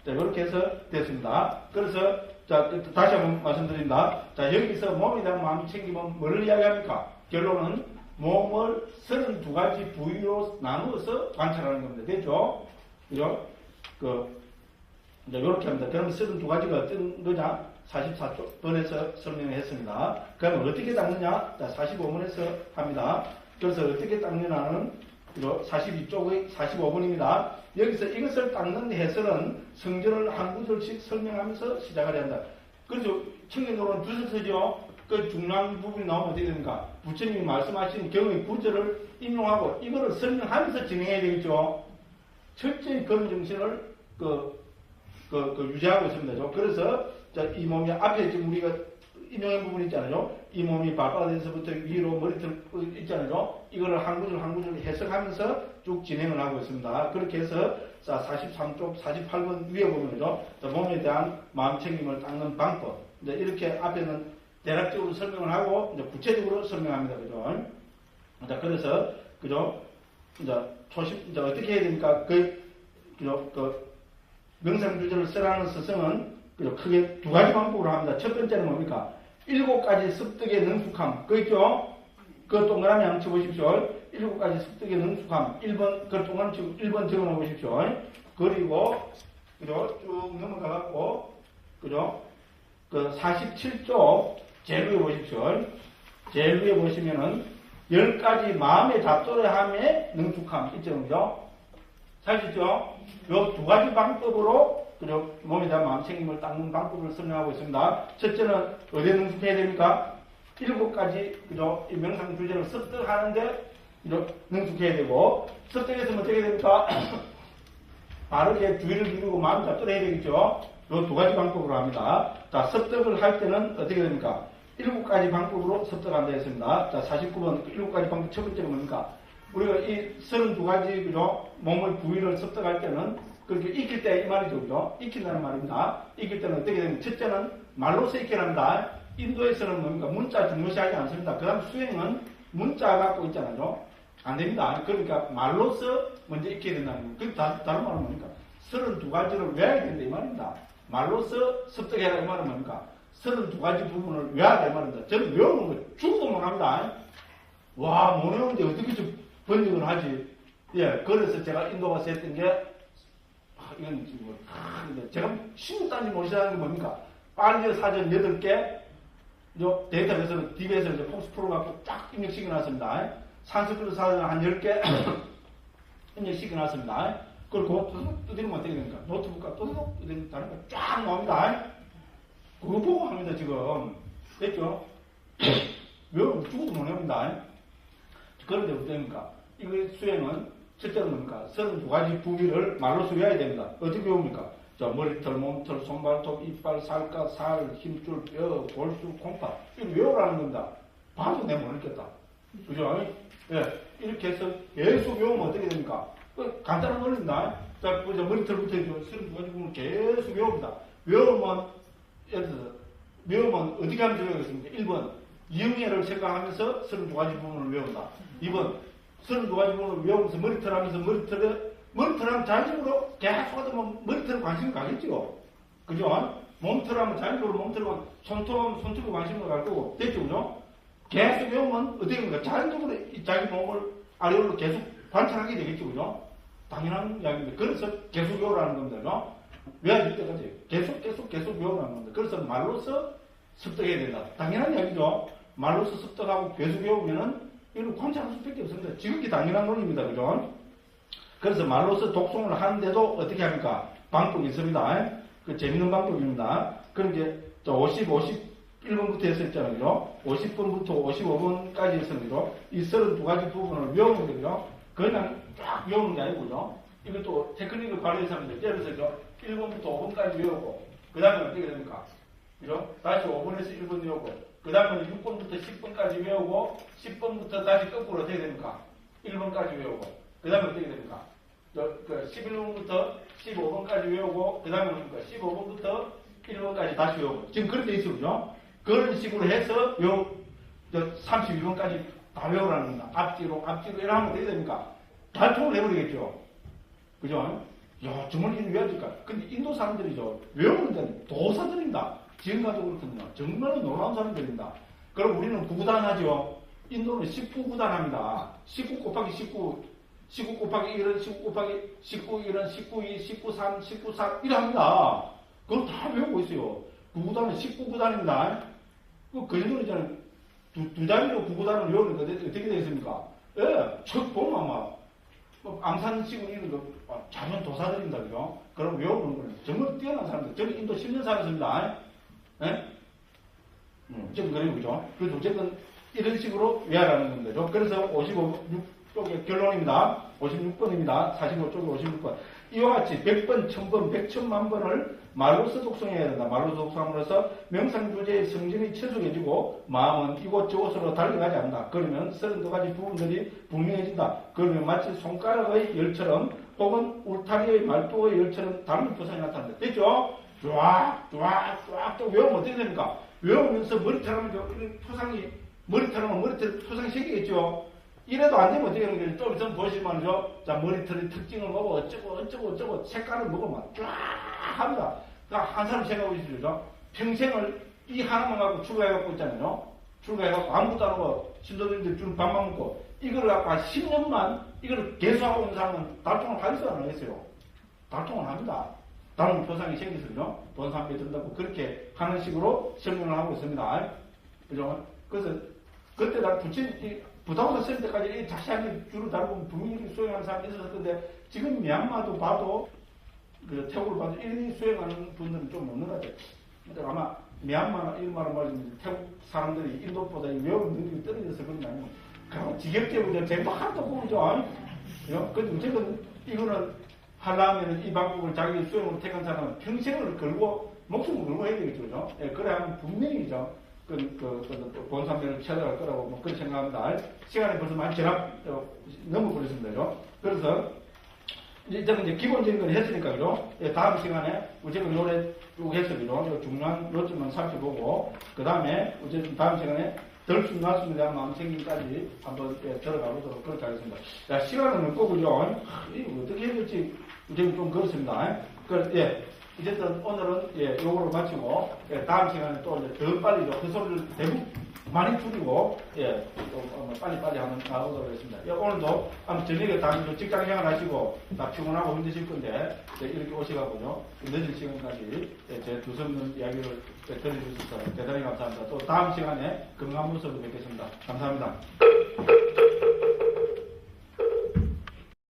자, 이렇게 해서 됐습니다. 그래서, 자, 다시 한번 말씀드립니다. 자, 여기서 몸에 대한 마음 챙기면 뭘 이야기합니까? 결론은 몸을 32가지 부위로 나누어서 관찰하는 겁니다. 됐죠? 그죠? 이제 이렇게 합니다. 그럼 32가지가 어떤 거냐? 44번에서 설명했습니다. 그러면 어떻게 닦느냐? 자, 45번에서 합니다. 그래서 어떻게 닦느냐는 42쪽의 45번입니다. 여기서 이것을 닦는 해설은 성전을 한 구절씩 설명하면서 시작을 한다. 그래서 청년으로는 주셔서죠. 그 중요한 부분이 나오면 어떻게 됩니까? 부처님이 말씀하신 경의 구절을 인용하고 이거를 설명하면서 진행해야 되겠죠. 철저히 그런 정신을 유지하고 있습니다. 그래서 이 몸이 앞에 지금 우리가 인용한 부분 있잖아요. 이 몸이 발바닥에서부터 위로 머리털 있잖아요. 이거를 한 구절 한 구절 해석하면서 쭉 진행을 하고 있습니다. 그렇게 해서 자 43쪽 48번 위에 보면요. 몸에 대한 마음 챙김을 닦는 방법. 이제 이렇게 앞에는 대략적으로 설명을 하고 이제 구체적으로 설명합니다. 그죠? 자 그래서 그죠? 이제 이제 어떻게 해야 됩니까? 명상주제를 쓰라는 스승은 크게 두 가지 방법으로 합니다. 첫 번째는 뭡니까? 7가지 습득의 능숙함. 그 있죠? 그 동그라미 한번 쳐보십시오. 7가지 습득의 능숙함. 1번, 그 동그라미 치고 1번 적어 놓으십시오. 그리고, 그죠? 쭉 넘어가갖고, 그죠? 그 47쪽 제일 위에 보십시오. 제일 위에 보시면은 10가지 마음의 잡돌함의 능숙함. 있죠? 그죠? 사실죠? 요 두 가지 방법으로 그죠? 몸에 대한 마음 챙김을 닦는 방법을 설명하고 있습니다. 첫째는 어디에 능숙해야 됩니까? 7가지 그죠? 이 명상 주제를 습득하는데 능숙해야 되고 습득했으면 어떻게 됩니까? 바르게 주의를 기울이고 마음 잡도록 해야 되겠죠? 요 두 가지 방법으로 합니다. 자, 습득을 할 때는 어떻게 됩니까? 7가지 방법으로 습득한다 했습니다. 자, 49번 7가지 방법 첫 번째는 뭡니까? 우리가 이 32가지 그죠? 몸의 부위를 습득할 때는 그렇게 익힐 때 이 말이죠. 그죠? 익힌다는 말입니다. 익힐 때는 어떻게 되면 첫째는 말로서 익혀납니다. 인도에서는 뭡니까? 문자 중요시하지 않습니다. 그 다음 수행은 문자 갖고 있잖아요. 안 됩니다. 그러니까 말로서 먼저 익혀야 된다는 거예요. 다른 말은 뭡니까? 32가지를 외워야 된다 이 말입니다. 말로서 습득해라 이 말은 뭡니까? 32가지 부분을 외워야 된다 이 말입니다. 저는 외우는 거 죽어도 못합니다. 와, 못 외우는데 어떻게 좀 번역을 하지? 예, 그래서 제가 인도 가서 했던 게 이건 지금 제가 신경 딴지 못이라는 게 뭡니까? 빨리 사전 8개, 데이터베이스로 DB에서 이제 폭스 풀어갖고 쫙 입력시켜 놨습니다. 산스크리트 사전 한 10개 입력시켜 놨습니다. 그리고 두드리면 어떻게 됩니까? 노트북과 두드리면 다른 거 쫙 나옵니다. 그거 보고 합니다, 지금. 됐죠? 외우면 죽어도 못 합니다. 그런데 어떻습니까? 이거 수행은 첫째로 뭡니까? 32가지 부위를 말로서 외워야 됩니다. 어떻게 외웁니까? 자, 머리털, 몸털, 손발톱, 이빨, 살갗, 살, 힘줄, 뼈, 골수, 콩팥. 이거 외우라는 겁니다. 봐도 내가 모르겠다. 그죠? 예. 이렇게 해서 계속 외우면 어떻게 됩니까? 간단한 원리입니다. 자, 머리털부터 32가지 부분을 계속 외웁니다. 외우면, 예를 들어서, 외우면 어떻게 하면 되겠습니까? 1번, 이응애를 생각하면서 32가지 부분을 외운다. 2번, 32가지 부분을 외우면서 머리털 하면서 머리털 하면 자연적으로 계속 하다 보면 머리털에 관심이 가겠죠. 그죠? 몸털 하면 자연적으로 몸털과 손톱 하면 손톱에 관심을 갈 거고. 됐죠? 그죠? 계속 외우면 어떻게 됩니까? 자연적으로 자기 몸을 아래로 계속 관찰하게 되겠죠. 그죠? 당연한 이야기입니다. 그래서 계속 외우라는 겁니다. 그죠? 외워질 때까지 계속 외우라는 겁니다. 그래서 말로서 습득해야 된다. 당연한 이야기죠. 말로서 습득하고 계속 외우면은 이건 관찰할 수밖에 없습니다. 지극히 당연한 논리입니다. 그죠? 그래서 말로서 독송을 하는데도 어떻게 합니까? 방법이 있습니다. 그 재밌는 방법입니다. 그럼 이제 51번부터 했었잖아요. 그죠? 50번부터 55번까지 했었는데요. 이 32가지 부분을 외우는 거죠. 그냥 쫙 외우는 게 아니고, 그죠? 이것도 테크닉을 발휘해서 합니다. 예를 들어서 1번부터 5번까지 외우고, 그 다음에 어떻게 됩니까? 그죠? 다시 5번에서 1번 외우고, 그 다음에 6번부터 10번까지 외우고 10번부터 다시 거꾸로 어떻게 됩니까? 1번까지 외우고 그 다음에 어떻게 됩니까? 11번부터 15번까지 외우고 그 다음에 뭡니까? 15번부터 1번까지 다시 외우고 지금 그렇게 있어 그죠? 그런 식으로 해서 32번까지 다 외우라는 겁니다. 앞뒤로 이렇게 하면 어떻게 됩니까? 발톱을 해버리겠죠. 그죠? 야, 정말 이게 외워질까? 근데 인도 사람들이죠. 외우는 데는 도사들입니다. 지금까지 그렇거든요. 정말 놀라운 사람들입니다. 그럼 우리는 9구단 하죠. 인도는 19구단 합니다. 19 곱하기 19 19 곱하기 1은 19 곱하기 19 1은 19 2, 19 3, 19 4 이래 합니다. 그걸 다 외우고 있어요. 9구단은 19구단입니다. 그 정도잖아요. 두 단위로 9구단을 외우는 거 어떻게 되겠습니까? 예, 첫 보면 아마 암산식으로 이런 거 자면 도사들입니다. 그죠? 그럼 외워보는 거는 정말 뛰어난 사람들. 저는 인도 10년 살았습니다. 예? 어쨌든 그래요. 그죠? 그래서 어쨌든 이런 식으로 외워라는 건데죠. 그래서 55쪽의 결론입니다. 56번입니다. 45쪽에 56번. 이와 같이 100번, 1000번, 100천만 번을 말로서 독송해야 된다. 말로서 독송함으로써 명상주제의 성질이 최소해지고 마음은 이곳저곳으로 달려가지 않는다. 그러면 32가지 부분들이 분명해진다. 그러면 마치 손가락의 열처럼 혹은 울타리의 말뚝의 열처럼 다른 표상이 나타난다. 됐죠? 쫙 외우면 어떻게 됩니까? 외우면서 머리털하면 표상이 머리털하면 머리털 표상이 생기겠죠? 이래도 안 되면 어떻게 하는 거예요? 좀 있으면 보시면요. 자, 머리털의 특징을 보고 어쩌고 색깔을 보고 막 쫙 합니다. 그러니까 한 사람 생각해 보시죠. 평생을 이 하나만 갖고 출가해갖고 있잖아요. 출가해갖고 아무것도 안 하고 신도들인데 준 밥만 먹고 이거를 갖고 한 10년만 이거를 계속하고 있는 사람은 달동을 하겠어요? 안 하겠어요? 달동을 합니다. 다른 표상이 생기서요. 돈 3배 든다고 그렇게 하는 식으로 설명을 하고 있습니다. 그죠? 그래서 그때 나 부담사 쓸 때까지 자세하게 줄을 달고 분명히 수행하는 사람이 있었을 건데 지금 미얀마도 봐도 그 태국을 봐도 이런 수행하는 분들은 좀 없는 것 같아요. 근데 아마 미얀마나 이런 말을 말하면 태국 사람들이 인도보다 외우는 능력이 떨어져서 그런 게 아니고 그럼 지겹게 전부 하도 보죠. 근데 어쨌든 이거는 하려면 이 방법을 자기 수행으로 택한 사람은 평생을 걸고 목숨을 걸고 해야 되겠죠. 그죠? 예, 그래 하면 분명히죠. 본산면을 찾아갈 거라고 뭐 그렇게 생각합니다. 시간이 벌써 많이 넘어버렸습니다. 그죠? 그래서 이제 기본적인 걸 했으니까 그죠? 예, 다음 시간에 어쨌든 노래 쭉 해서 그죠? 중요한 요점만 살펴보고 그 다음에 어쨌든 다음 시간에 덜숨 날숨에 대한 마음챙김까지 한번 들어가 보도록 그렇게 하겠습니다. 자, 시간은 없고 그죠? 이거 어떻게 해야 될지 지금 좀 그렇습니다. 예. 어쨌든 오늘은 요거를 마치고 다음 시간에 또 이제 더 빨리 그 소리를 대부분 많이 줄이고 빨리 한번 나오도록 하겠습니다. 오늘도 아마 저녁에 다 직장 생활 하시고 다 피곤하고 힘드실 건데 이렇게 오셔가지고요 늦은 시간까지 제 두 손는 이야기를 들려주셔서 대단히 감사합니다. 또 다음 시간에 건강한 모습으로 뵙겠습니다. 감사합니다.